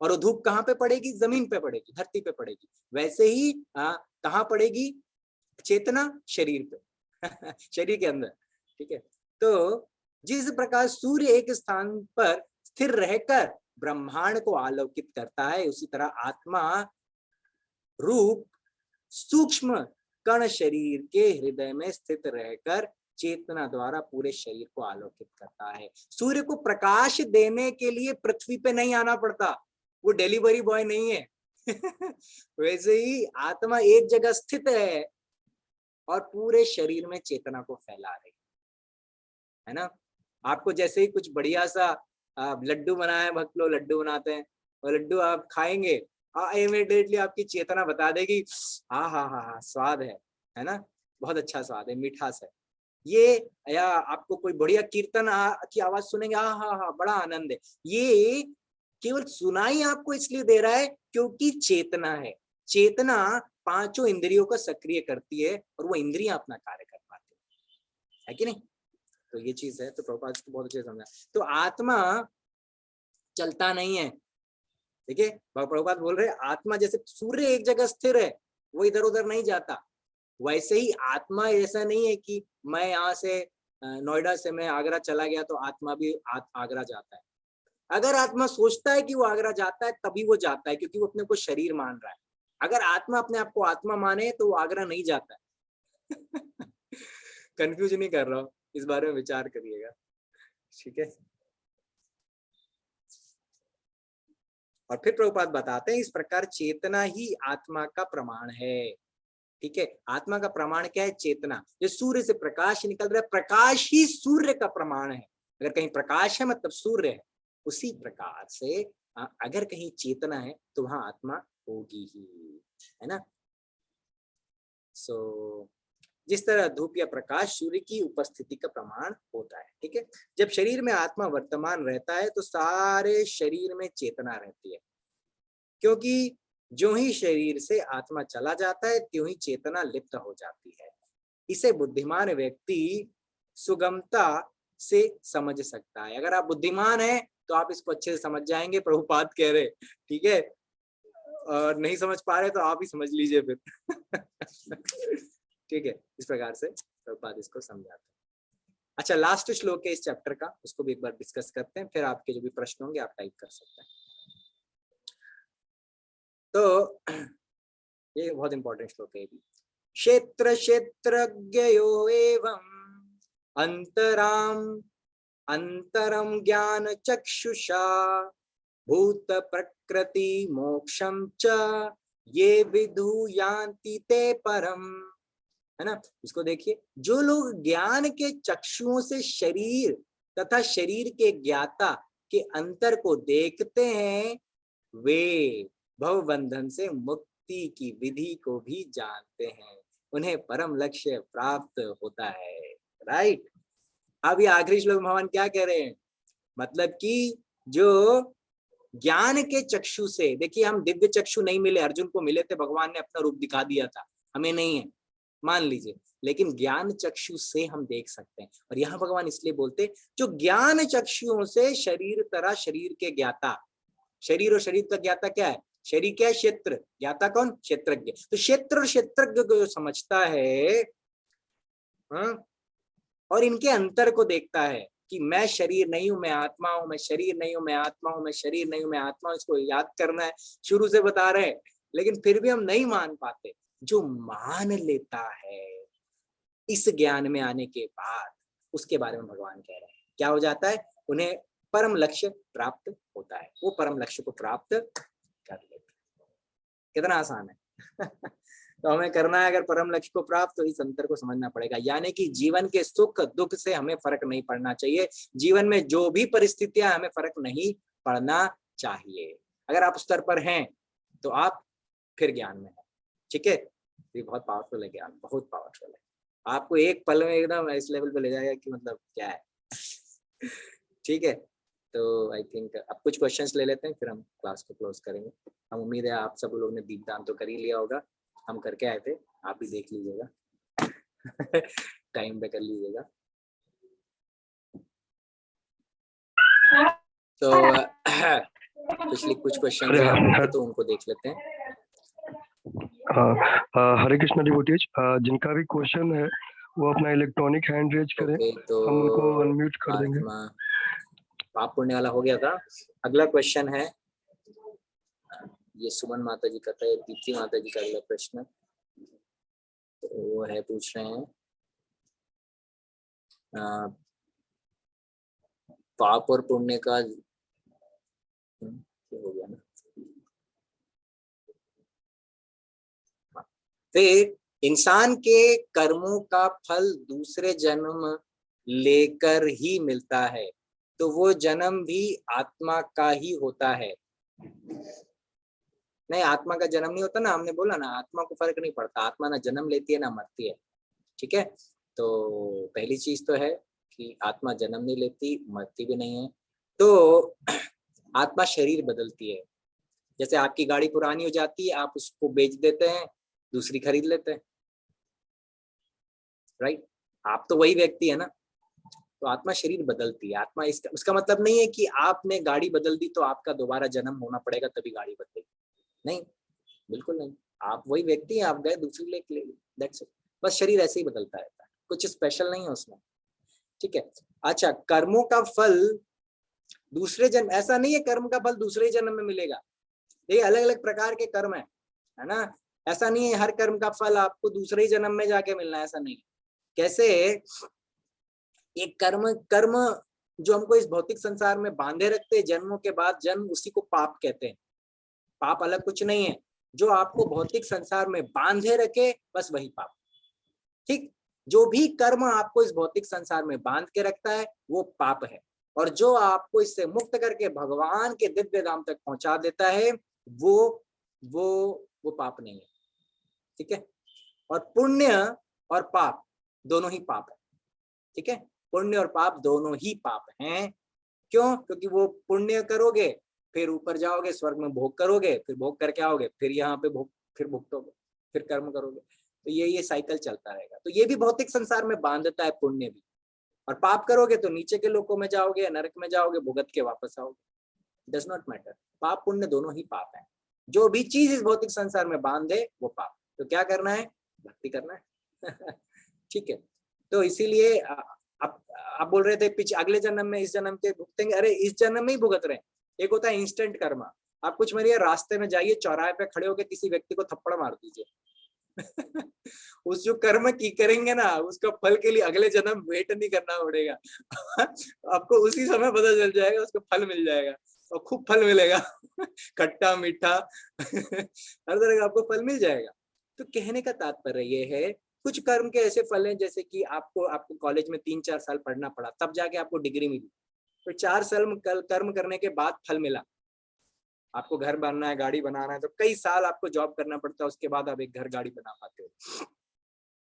और वो धूप कहाँ पे पड़ेगी? जमीन पे पड़ेगी, धरती पे पड़ेगी। वैसे ही कहाँ पड़ेगी चेतना? शरीर पे शरीर के अंदर। ठीक है। तो जिस प्रकार सूर्य एक स्थान पर स्थिर रहकर ब्रह्मांड को आलोकित करता है, उसी तरह आत्मा रूप सूक्ष्म कण शरीर के हृदय में स्थित रहकर चेतना द्वारा पूरे शरीर को आलोकित करता है। सूर्य को प्रकाश देने के लिए पृथ्वी पे नहीं आना पड़ता, वो डिलीवरी बॉय नहीं है वैसे ही आत्मा एक जगह स्थित है और पूरे शरीर में चेतना को फैला रही है ना। आपको जैसे ही कुछ बढ़िया सा लड्डू बनाया है, भक्त लोग लड्डू बनाते हैं, और लड्डू आप खाएंगे, इमीडिएटली आपकी चेतना बता देगी हाँ हाँ हाँ हाँ स्वाद है ना, बहुत अच्छा स्वाद है, मीठास है ये। या आपको कोई बढ़िया कीर्तन की आवाज सुनेंगे, हाँ हाँ हाँ बड़ा आनंद है। ये केवल सुनाई आपको इसलिए दे रहा है क्योंकि चेतना है। चेतना पांचों इंद्रियों को सक्रिय करती है और वो इंद्रियां अपना कार्य कर पाती है कि नहीं। तो ये चीज है। तो प्रभुपाद को बहुत अच्छे समझा। तो आत्मा चलता नहीं है, ठीक है। प्रभुपाद बोल रहे आत्मा जैसे सूर्य एक जगह स्थिर है, वो इधर उधर नहीं जाता, वैसे ही आत्मा ऐसा नहीं है कि मैं यहाँ से नोएडा से मैं आगरा चला गया तो आत्मा भी आगरा जाता है। अगर आत्मा सोचता है कि वो आगरा जाता है तभी वो जाता है, क्योंकि वो अपने को शरीर मान रहा है। अगर आत्मा अपने आप को आत्मा माने तो वो आगरा नहीं जाता है कंफ्यूज नहीं कर रहा हूँ, इस बारे में विचार करिएगा, ठीक है। और फिर प्रभुपाद बताते हैं इस प्रकार चेतना ही आत्मा का प्रमाण है, ठीक है। आत्मा का प्रमाण क्या है? चेतना। जो सूर्य से प्रकाश निकल रहा है, प्रकाश ही सूर्य का प्रमाण है। अगर कहीं प्रकाश है मतलब सूर्य है। उसी प्रकार से अगर कहीं चेतना है तो वहां आत्मा होगी ही, है ना। सो जिस तरह धूप या प्रकाश सूर्य की उपस्थिति का प्रमाण होता है, ठीक है। जब शरीर में आत्मा वर्तमान रहता है तो सारे शरीर में चेतना रहती है, क्योंकि जो ही शरीर से आत्मा चला जाता है त्यों ही चेतना लिप्त हो जाती है। इसे बुद्धिमान व्यक्ति सुगमता से समझ सकता है। अगर आप बुद्धिमान हैं तो आप इसको अच्छे से समझ जाएंगे, प्रभुपाद कह रहे, ठीक है। और नहीं समझ पा रहे तो आप ही समझ लीजिए फिर ठीक है। इस प्रकार से प्रभुपाद इसको समझाते हैं। अच्छा, लास्ट श्लोक है इस चैप्टर का, उसको भी एक बार डिस्कस करते हैं, फिर आपके जो भी प्रश्न होंगे आप टाइप कर सकते हैं। तो ये बहुत इंपॉर्टेंट श्लोक है। क्षेत्र क्षेत्रज्ञयो एवं अंतरम ज्ञान चक्षुषा भूत प्रकृति मोक्षम च ये विदु यान्ति ते परम, है ना। इसको देखिए, जो लोग ज्ञान के चक्षुओं से शरीर तथा शरीर के ज्ञाता के अंतर को देखते हैं वे भव बंधन से मुक्ति की विधि को भी जानते हैं, उन्हें परम लक्ष्य प्राप्त होता है। राइट। अब ये आखिरी श्लोक भगवान क्या कह रहे हैं? मतलब कि जो ज्ञान के चक्षु से, देखिए हम दिव्य चक्षु नहीं मिले, अर्जुन को मिले थे, भगवान ने अपना रूप दिखा दिया था, हमें नहीं है मान लीजिए, लेकिन ज्ञान चक्षु से हम देख सकते हैं। और यहाँ भगवान इसलिए बोलते जो ज्ञान चक्षुओं से शरीर तरह शरीर के ज्ञाता, शरीर और शरीर का ज्ञाता क्या है? शरीर क्या है? क्षेत्र। ज्ञाता कौन? क्षेत्रज्ञ। तो क्षेत्र और क्षेत्रज्ञ को जो समझता है और इनके अंतर को देखता है कि मैं शरीर नहीं हूं, मैं आत्मा हूं, मैं शरीर नहीं हूं, मैं आत्मा हूं, मैं शरीर नहीं हूं, मैं आत्मा हूं, इसको याद करना है, शुरू से बता रहे हैं, लेकिन फिर भी हम नहीं मान पाते। जो मान लेता है इस ज्ञान में आने के बाद, उसके बारे में भगवान कह रहे हैं क्या हो जाता है? उन्हें परम लक्ष्य प्राप्त होता है, वो परम लक्ष्य को प्राप्त कर लेते हैं। कितना आसान है तो हमें करना है अगर परम लक्ष्य को प्राप्त, तो इस अंतर को समझना पड़ेगा। यानी कि जीवन के सुख दुख से हमें फर्क नहीं पड़ना चाहिए, जीवन में जो भी परिस्थितियां, हमें फर्क नहीं पड़ना चाहिए। अगर आप उस स्तर पर हैं तो आप फिर ज्ञान में हैं, ठीक है। ये बहुत पावरफुल है ज्ञान, बहुत पावरफुल है, आपको एक पल में एकदम इस लेवल पे ले जाएगा कि मतलब क्या है ठीक है। तो आई थिंक अब कुछ क्वेश्चंस ले लेते हैं, फिर हम क्लास को क्लोज करेंगे। हम उम्मीद है आप सब लोगों ने दीपदान तो कर ही लिया होगा, हम करके आए थे, आप भी देख लीजिएगा टाइम पे कर लीजिएगा। तो पिछले कुछ क्वेश्चन है तो उनको देख लेते हैं। हरे कृष्णा डिवोटीज, जिनका भी क्वेश्चन है वो अपना इलेक्ट्रॉनिक हैंड रेज करें, तो हम उनको अनम्यूट कर देंगे। पाप पुण्य वाला हो गया था। अगला क्वेश्चन है, ये सुमन माता जी का था, दीप्ति माता जी का अगला प्रश्न तो वो है, पूछ रहे हैं पाप और पुण्य का हो गया ना, फिर इंसान के कर्मों का फल दूसरे जन्म लेकर ही मिलता है, तो वो जन्म भी आत्मा का ही होता है। नहीं, आत्मा का जन्म नहीं होता ना, हमने बोला ना, आत्मा को फर्क नहीं पड़ता, आत्मा ना जन्म लेती है ना मरती है, ठीक है। तो पहली चीज तो है कि आत्मा जन्म नहीं लेती, मरती भी नहीं है। तो आत्मा शरीर बदलती है, जैसे आपकी गाड़ी पुरानी हो जाती है, आप उसको बेच देते हैं, दूसरी खरीद लेते हैं, राइट। आप तो वही व्यक्ति है ना। तो आत्मा शरीर बदलती है, आत्मा इसका उसका मतलब नहीं है कि आपने गाड़ी बदल दी तो आपका दोबारा जन्म होना पड़ेगा तभी गाड़ी बदलेगी, नहीं, बिल्कुल नहीं। आप वही व्यक्ति हैं, आप गए दूसरी लेके ले ली, दैट्स इट। बस शरीर ऐसे ही बदलता रहता है, कुछ स्पेशल नहीं है उसमें, ठीक है। अच्छा, कर्मों का फल दूसरे जन्म, ऐसा नहीं है कर्म का फल दूसरे जन्म में मिलेगा, ये अलग अलग प्रकार के कर्म है ना। ऐसा नहीं है हर कर्म का फल आपको दूसरे ही जन्म में जाके मिलना है, ऐसा नहीं। कैसे? एक कर्म कर्म जो हमको इस भौतिक संसार में बांधे रखते हैं जन्मों के बाद जन्म, उसी को पाप कहते हैं। पाप अलग कुछ नहीं है, जो आपको भौतिक संसार में बांधे रखे बस वही पाप। ठीक, जो भी कर्म आपको इस भौतिक संसार में बांध के रखता है वो पाप है, और जो आपको इससे मुक्त करके भगवान के दिव्य धाम तक पहुंचा देता है वो पाप नहीं है। ठीक है, और पुण्य और पाप दोनों ही पाप है। ठीक है, पुण्य और पाप दोनों ही पाप हैं। क्यों? क्योंकि वो पुण्य करोगे फिर ऊपर जाओगे, स्वर्ग में भोग करोगे, फिर भोग करके आओगे, फिर यहाँ पे भोग, फिर भुगतोगे, फिर कर्म करोगे, तो ये साइकिल चलता रहेगा। तो ये भी भौतिक संसार में बांधता है, पुण्य भी। और पाप करोगे तो नीचे के लोकों में जाओगे, नरक में जाओगे, भुगत के वापस आओगे। डज नॉट मैटर, पाप पुण्य दोनों ही पाप है। जो भी चीज इस भौतिक संसार में बांधे वो पाप। तो क्या करना है? भक्ति करना है। ठीक है, तो इसीलिए आप बोल रहे थे पीछे अगले जन्म में, इस जन्म के भुगतेंगे। अरे इस जन्म में ही भुगत रहे हैं। एक होता है इंस्टेंट कर्मा, आप कुछ मरिए, रास्ते में जाइए, चौराहे पे खड़े होकर किसी व्यक्ति को थप्पड़ मार दीजिए। उस जो कर्म की करेंगे ना, उसका फल के लिए अगले जन्म वेट नहीं करना पड़ेगा। आपको उसी समय पता चल जाएगा, उसका फल मिल जाएगा, और खूब फल मिलेगा। खट्टा मीठा हर तरह का आपको फल मिल जाएगा। तो कहने का तात्पर्य ये है, कुछ कर्म के ऐसे फल हैं जैसे कि आपको कॉलेज में 3-4 साल पढ़ना पड़ा, तब जाके आपको डिग्री मिली। तो 4 साल कर्म करने के बाद फल मिला। आपको घर बनना है, गाड़ी बनाना है, तो कई साल आपको जॉब करना पड़ता है, उसके बाद आप एक घर गाड़ी बना पाते हो।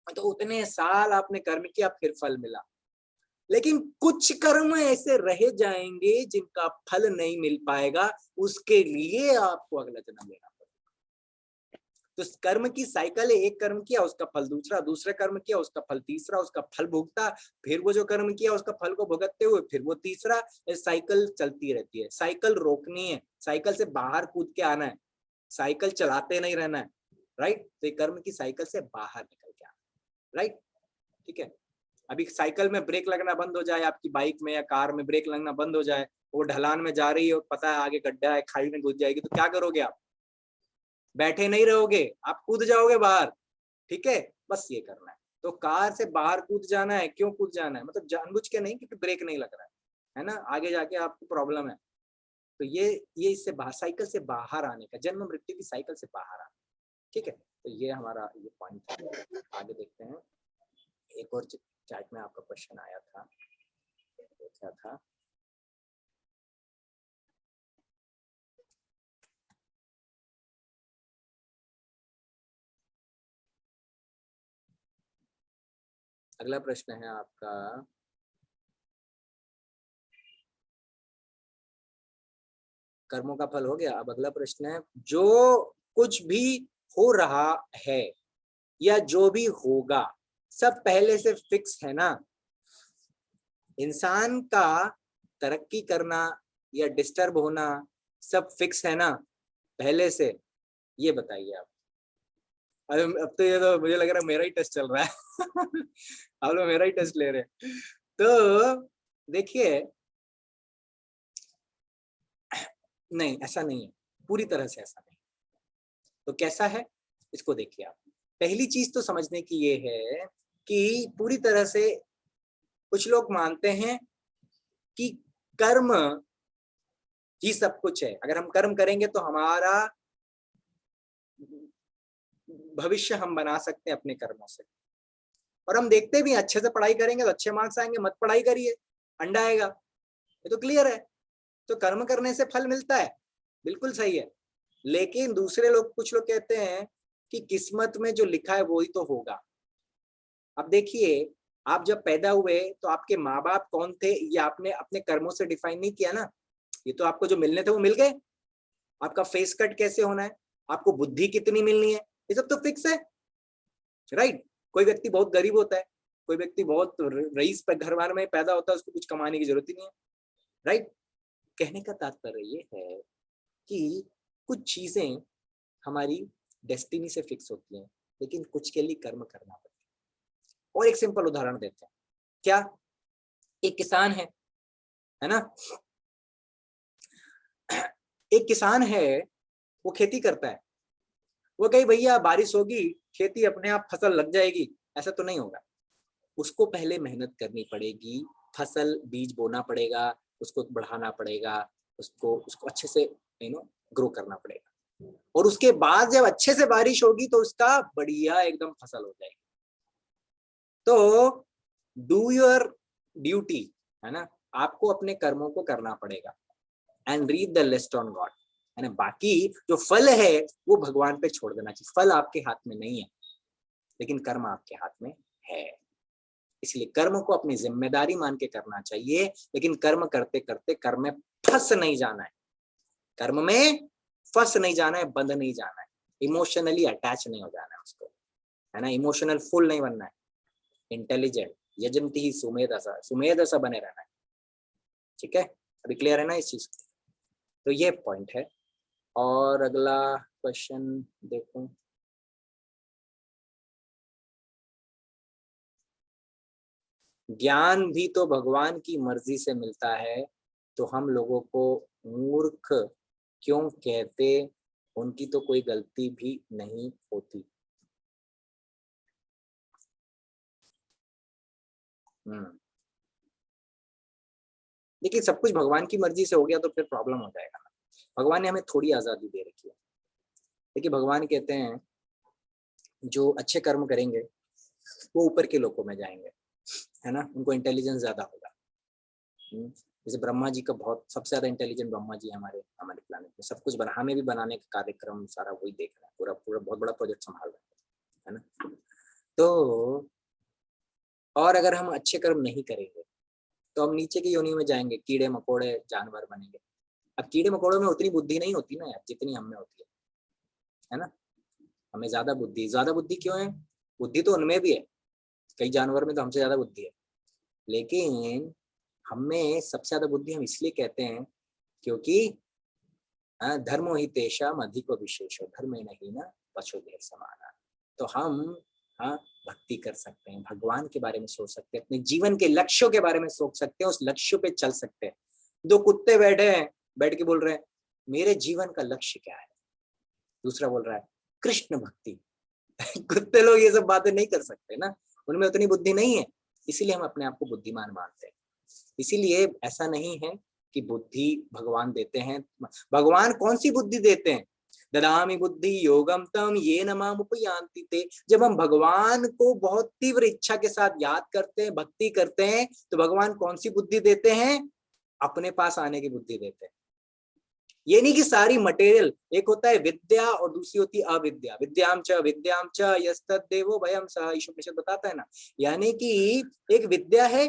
तो उतने साल आपने कर्म किया, फिर फल मिला। लेकिन कुछ कर्म ऐसे रह जाएंगे जिनका फल नहीं मिल पाएगा, उसके लिए आपको अगला जन्म लेना पड़ेगा। तो कर्म की साइकिल है, एक कर्म किया उसका फल दूसरा, दूसरे कर्म किया उसका फल तीसरा, उसका फल भुगता, फिर वो जो कर्म किया उसका फल को भुगतते हुए फिर वो तीसरा। साइकिल चलती रहती है। साइकिल रोकनी है, साइकिल से बाहर कूद के आना है, साइकिल चलाते नहीं रहना है। राइट, तो ये कर्म की साइकिल से बाहर निकल के आना। राइट, ठीक है। अभी साइकिल में ब्रेक लगना बंद हो जाए, आपकी बाइक में या कार में ब्रेक लगना बंद हो जाए, वो ढलान में जा रही है और पता है आगे गड्ढा है, खाई में घुस जाएगी, तो क्या करोगे आप? बैठे नहीं रहोगे, आप कूद जाओगे बाहर। ठीक है, बस ये करना है। तो कार से बाहर कूद जाना है। क्यों कूद जाना है? मतलब जानबूझ के नहीं, क्योंकि ब्रेक नहीं लग रहा है ना, आगे जाके आपको प्रॉब्लम है। तो ये इससे बाहर, साइकिल से बाहर आने का, जन्म मृत्यु की साइकिल से बाहर आना। ठीक है, तो ये हमारा ये पॉइंट है। आगे देखते हैं। एक और चैट में आपका क्वेश्चन आया था, क्या था? अगला प्रश्न है आपका, कर्मों का फल हो गया। अब अगला प्रश्न है, जो कुछ भी हो रहा है या जो भी होगा सब पहले से फिक्स है ना? इंसान का तरक्की करना या डिस्टर्ब होना सब फिक्स है ना पहले से? ये बताइए आप। अब तो ये तो मुझे लग रहा है मेरा ही टेस्ट चल रहा है। आप लोग मेरा ही टेस्ट ले रहे हैं। तो देखिए, नहीं, ऐसा नहीं है, पूरी तरह से ऐसा नहीं। तो कैसा है, इसको देखिए आप। पहली चीज तो समझने की ये है कि पूरी तरह से कुछ लोग मानते हैं कि कर्म ही सब कुछ है। अगर हम कर्म करेंगे तो हमारा भविष्य हम बना सकते हैं अपने कर्मों से। और हम देखते भी अच्छे से पढ़ाई करेंगे तो अच्छे मार्क्स आएंगे, मत पढ़ाई करिए अंडा आएगा, ये तो क्लियर है। तो कर्म करने से फल मिलता है, बिल्कुल सही है। लेकिन दूसरे लोग, कुछ लोग कहते हैं कि किस्मत में जो लिखा है वो ही तो होगा। अब देखिए, आप जब पैदा हुए तो आपके माँ बाप कौन थे ये आपने अपने कर्मों से डिफाइन नहीं किया ना। ये तो आपको जो मिलने थे वो मिल गए। आपका फेस कट कैसे होना है, आपको बुद्धि कितनी मिलनी है, ये सब तो फिक्स है। राइट, कोई व्यक्ति बहुत गरीब होता है, कोई व्यक्ति बहुत रईस घर में पैदा होता है, उसको कुछ कमाने की जरूरत ही नहीं है। राइट, कहने का तात्पर्य ये है कि कुछ चीजें हमारी डेस्टिनी से फिक्स होती हैं, लेकिन कुछ के लिए कर्म करना पड़ता है। और एक सिंपल उदाहरण देते हैं। क्या? एक किसान है ना, एक किसान है, वो खेती करता है। वो कही भैया बारिश होगी, खेती अपने आप फसल लग जाएगी, ऐसा तो नहीं होगा। उसको पहले मेहनत करनी पड़ेगी, फसल बीज बोना पड़ेगा, उसको बढ़ाना पड़ेगा, उसको अच्छे से ग्रो करना पड़ेगा, और उसके बाद जब अच्छे से बारिश होगी तो उसका बढ़िया एकदम फसल हो जाएगी। तो डू योर ड्यूटी, है ना, आपको अपने कर्मों को करना पड़ेगा, and read the list on God, है ना। बाकी जो फल है वो भगवान पे छोड़ देना चाहिए। फल आपके हाथ में नहीं है, लेकिन कर्म आपके हाथ में है, इसलिए कर्म को अपनी जिम्मेदारी मान के करना चाहिए, लेकिन कर्म करते करते कर्म में फंस नहीं जाना है, कर्म में फंस नहीं जाना है, बंध नहीं जाना है, इमोशनली अटैच नहीं हो जाना है उसको, है ना, इमोशनल फुल नहीं बनना है, इंटेलिजेंट यजंती ही सुमेधसा बने रहना है। ठीक है, अभी क्लियर है ना इस चीज? तो ये पॉइंट है। और अगला क्वेश्चन देखो, ज्ञान भी तो भगवान की मर्जी से मिलता है, तो हम लोगों को मूर्ख क्यों कहते? उनकी तो कोई गलती भी नहीं होती। देखिए, सब कुछ भगवान की मर्जी से हो गया तो फिर प्रॉब्लम हो जाएगा ना। भगवान ने हमें थोड़ी आजादी दे रखी है। देखिए, भगवान कहते हैं जो अच्छे कर्म करेंगे वो ऊपर के लोकों में जाएंगे, है ना, उनको इंटेलिजेंस ज्यादा होगा। जैसे ब्रह्मा जी का बहुत सबसे ज्यादा इंटेलिजेंट ब्रह्मा जी हमारे प्लानेट में, सब कुछ बना, हमें भी बनाने का कार्यक्रम सारा वही देख रहा है, पूरा बहुत बड़ा प्रोजेक्ट संभाल रहा है ना। तो और अगर हम अच्छे कर्म नहीं करेंगे तो हम नीचे की योनि में जाएंगे, कीड़े मकोड़े जानवर बनेंगे। अब कीड़े मकोड़ों में उतनी बुद्धि नहीं होती ना यार, जितनी हम में होती है ना। हमें ज्यादा बुद्धि क्यों है? बुद्धि तो उनमें भी है, कई जानवर में तो हमसे ज्यादा बुद्धि है, लेकिन हमें सबसे ज्यादा बुद्धि हम इसलिए कहते हैं क्योंकि धर्मो ही तेषाम अधिको विशेषो धर्मे नहीं ना पशुधेर समाना। तो हम भक्ति कर सकते हैं, भगवान के बारे में सोच सकते हैं, अपने जीवन के लक्ष्यों के बारे में सोच सकते हैं, उस लक्ष्य पे चल सकते हैं। दो कुत्ते बैठे हैं, बैठ के बोल रहे हैं मेरे जीवन का लक्ष्य क्या है, दूसरा बोल रहा है कृष्ण भक्ति। कुत्ते लोग ये सब बातें नहीं कर सकते ना, उनमें उतनी बुद्धि नहीं है, इसीलिए हम अपने आप को बुद्धिमान मानते हैं। इसीलिए ऐसा नहीं है कि बुद्धि भगवान देते हैं। भगवान कौन सी बुद्धि देते हैं? ददामि बुद्धि योगम तम येन माम उपयान्ति ते। जब हम भगवान को बहुत तीव्र इच्छा के साथ याद करते हैं, भक्ति करते हैं, तो भगवान कौन सी बुद्धि देते हैं? अपने पास आने की बुद्धि देते हैं। ये नहीं कि सारी मटेरियल, एक होता है विद्या और दूसरी होती है अविद्या। विद्याम च यस्तद देवो भयम सह, ईशोपनिषद बताता है ना। यानी कि एक विद्या है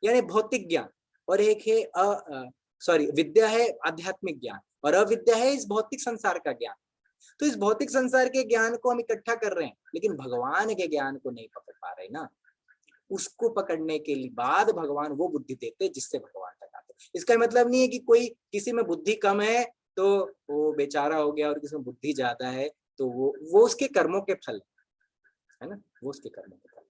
यानी भौतिक ज्ञान, और एक है विद्या है आध्यात्मिक ज्ञान, और अविद्या है इस भौतिक संसार का ज्ञान। तो इस भौतिक संसार के ज्ञान को हम इकट्ठा कर रहे हैं, लेकिन भगवान के ज्ञान को नहीं पकड़ पा रहे ना। उसको पकड़ने के बाद भगवान वो बुद्धि देते जिससे भगवान तक आते। इसका मतलब नहीं है कि कोई किसी में बुद्धि कम है तो वो बेचारा हो गया, और किसी में बुद्धि ज्यादा है तो वो उसके कर्मों के फल है ना, वो उसके कर्मों के फल।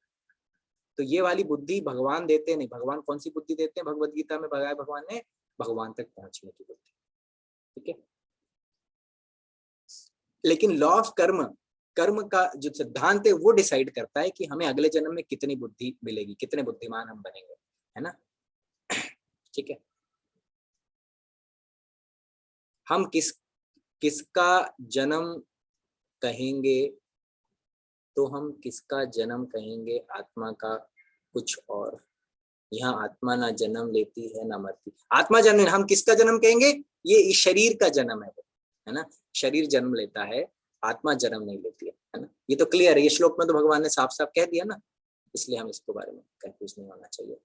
तो ये वाली बुद्धि भगवान देते नहीं। भगवान कौन सी बुद्धि देते हैं? भगवत गीता में बताया भगवान ने, भगवान तक पहुंचने की बुद्धि। ठीक है, लेकिन लॉ ऑफ कर्म का जो सिद्धांत है वो डिसाइड करता है कि हमें अगले जन्म में कितनी बुद्धि मिलेगी, कितने बुद्धिमान हम बनेंगे, है ना। ठीक है, हम किसका जन्म कहेंगे? तो हम किसका जन्म कहेंगे? आत्मा का कुछ और। यहाँ आत्मा ना जन्म लेती है ना मरती। आत्मा जन्म, हम किसका जन्म कहेंगे? ये इस शरीर का जन्म है ना। शरीर जन्म लेता है, आत्मा जन्म नहीं लेती है ना। ये तो क्लियर है, ये श्लोक में तो भगवान ने साफ साफ कह दिया ना, इसलिए हम इसके बारे में कंफ्यूज नहीं होना चाहिए।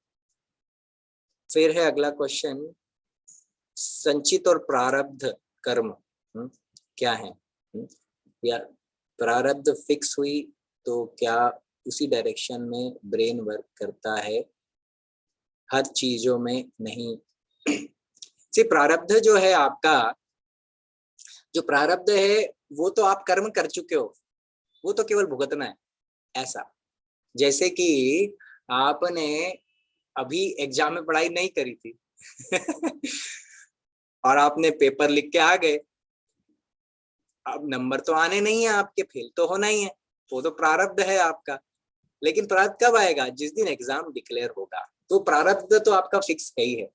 फिर है अगला क्वेश्चन, संचित और प्रारब्ध कर्म क्या है? या प्रारब्ध फिक्स हुई तो क्या उसी डायरेक्शन में ब्रेन वर्क करता है? हर चीजों में नहीं। सिर्फ प्रारब्ध जो है आपका, जो प्रारब्ध है वो तो आप कर्म कर चुके हो, वो तो केवल भुगतना है। ऐसा जैसे कि आपने अभी एग्जाम में पढ़ाई नहीं करी थी और आपने पेपर लिख के आ गए, अब नंबर तो आने नहीं है आपके, फेल तो होना ही है, वो तो प्रारब्ध है आपका। लेकिन प्रारब्ध कब आएगा? जिस दिन एग्जाम डिक्लेयर होगा, तो प्रारब्ध तो आपका फिक्स है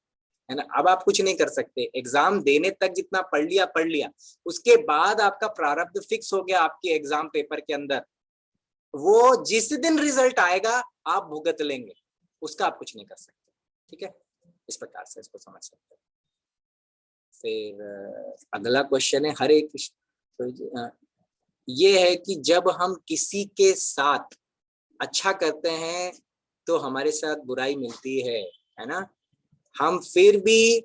ना। अब आप कुछ नहीं कर सकते, एग्जाम देने तक जितना पढ़ लिया, उसके बाद आपका प्रारब्ध फिक्स हो गया आपके एग्जाम पेपर के अंदर। वो जिस दिन रिजल्ट आएगा आप भुगत लेंगे, उसका आप कुछ नहीं कर सकते। ठीक है, इस प्रकार से इसको समझ सकते हैं। फिर अगला क्वेश्चन है, हरे कृष्ण, ये है कि जब हम किसी के साथ अच्छा करते हैं तो हमारे साथ बुराई मिलती है ना। हम फिर भी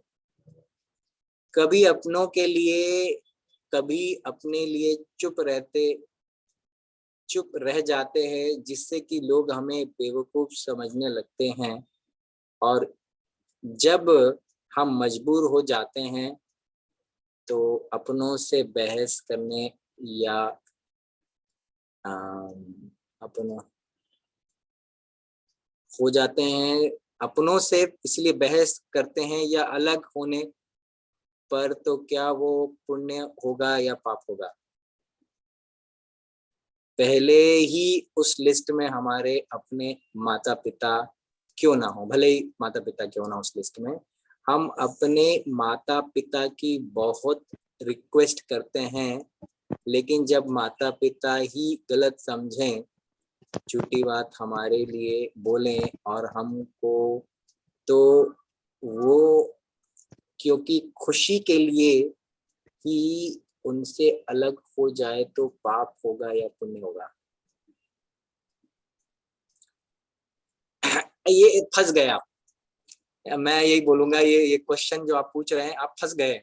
कभी अपनों के लिए, कभी अपने लिए चुप रह जाते हैं, जिससे कि लोग हमें बेवकूफ समझने लगते हैं। और जब हम मजबूर हो जाते हैं तो अपनों से बहस करने या अपनों हो जाते हैं, अपनों से इसलिए बहस करते हैं या अलग होने पर, तो क्या वो पुण्य होगा या पाप होगा? पहले ही उस लिस्ट में हमारे अपने माता पिता क्यों ना हो, भले ही माता पिता क्यों ना उस लिस्ट में, हम अपने माता पिता की बहुत रिक्वेस्ट करते हैं, लेकिन जब माता पिता ही गलत समझें, झूठी बात हमारे लिए बोलें और हमको, तो वो क्योंकि खुशी के लिए ही उनसे अलग हो जाए तो पाप होगा या पुण्य होगा? ये फंस गए आप। मैं यही बोलूंगा, ये क्वेश्चन जो आप पूछ रहे हैं, आप फंस गए।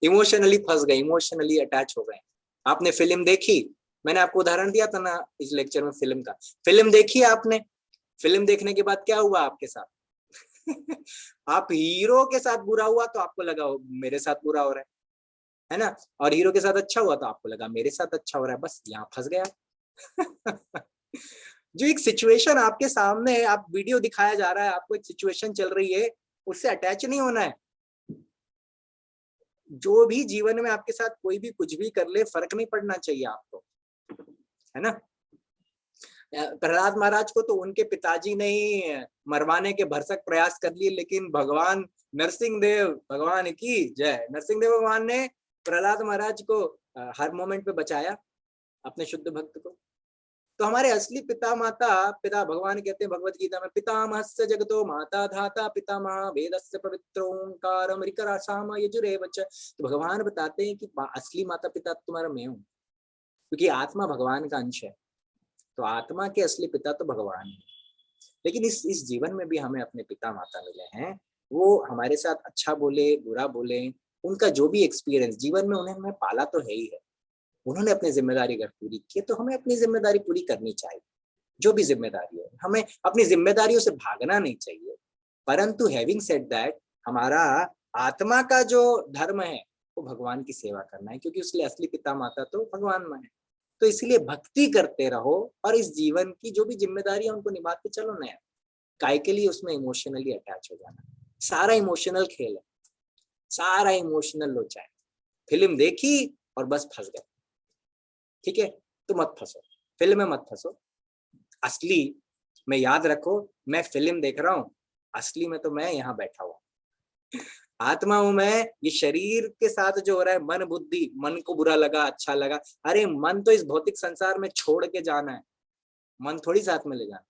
इमोशनली फंस गए, इमोशनली अटैच हो गए। आपने फिल्म देखी, मैंने आपको उदाहरण दिया था ना इस लेक्चर में फिल्म का। फिल्म देखी आपने, फिल्म देखने के बाद क्या हुआ आपके साथ? आप हीरो के साथ बुरा हुआ तो आपको लगा मेरे साथ बुरा हो रहा है ना, और हीरो के साथ अच्छा हुआ तो आपको लगा मेरे साथ अच्छा हो रहा है। बस यहाँ फंस गया। जो एक सिचुएशन आपके सामने है, आप वीडियो दिखाया जा रहा है, आपको एक सिचुएशन चल रही है, उससे अटैच नहीं होना है। जो भी जीवन में आपके साथ कोई भी कुछ भी कर ले, फर्क नहीं पड़ना चाहिए आपको, है ना। प्रहलाद महाराज को तो उनके पिताजी ने ही मरवाने के भरसक प्रयास कर लिए, लेकिन भगवान नरसिंह देव भगवान की जय, नरसिंह देव भगवान ने प्रहलाद महाराज को हर मोमेंट पे बचाया, अपने शुद्ध भक्त को। तो हमारे असली पिता भगवान कहते हैं भगवत गीता में, पितामहस्य जगतो माता धाता पितामह वेदस्य पवित्र ओंकारम ऋकरासाम यजुरेव च। तो भगवान बताते हैं कि असली माता पिता तुम्हारा मैं हूँ, क्योंकि आत्मा भगवान का अंश है। तो आत्मा के असली पिता तो भगवान है। लेकिन इस जीवन में भी हमें अपने पिता माता मिले हैं, वो हमारे साथ अच्छा बोले बुरा बोले, उनका जो भी एक्सपीरियंस जीवन में, उन्हें हमें पाला तो है ही है, उन्होंने अपनी जिम्मेदारी अगर पूरी की, तो हमें अपनी जिम्मेदारी पूरी करनी चाहिए। जो भी जिम्मेदारी है, हमें अपनी जिम्मेदारियों से भागना नहीं चाहिए। परंतु हैविंग सेड दैट, हमारा आत्मा का जो धर्म है वो भगवान की सेवा करना है, क्योंकि उसके असली पिता माता तो भगवान मां है। तो इसलिए भक्ति करते रहो और इस जीवन की जो भी जिम्मेदारी है उनको निभाते चलो ना। काय के लिए उसमें इमोशनली अटैच हो जाना? सारा इमोशनल खेल है, सारा इमोशनल लोचा है। फिल्म देखी और बस फंस गए, ठीक है, तो मत फंसो, फिल्म में मत फंसो। असली में याद रखो, मैं फिल्म देख रहा हूँ, असली में तो मैं यहाँ बैठा हुआ आत्मा हूं मैं। ये शरीर के साथ जो हो रहा है, मन बुद्धि, मन को बुरा लगा अच्छा लगा, अरे मन तो इस भौतिक संसार में छोड़ के जाना है, मन थोड़ी साथ में ले जाना।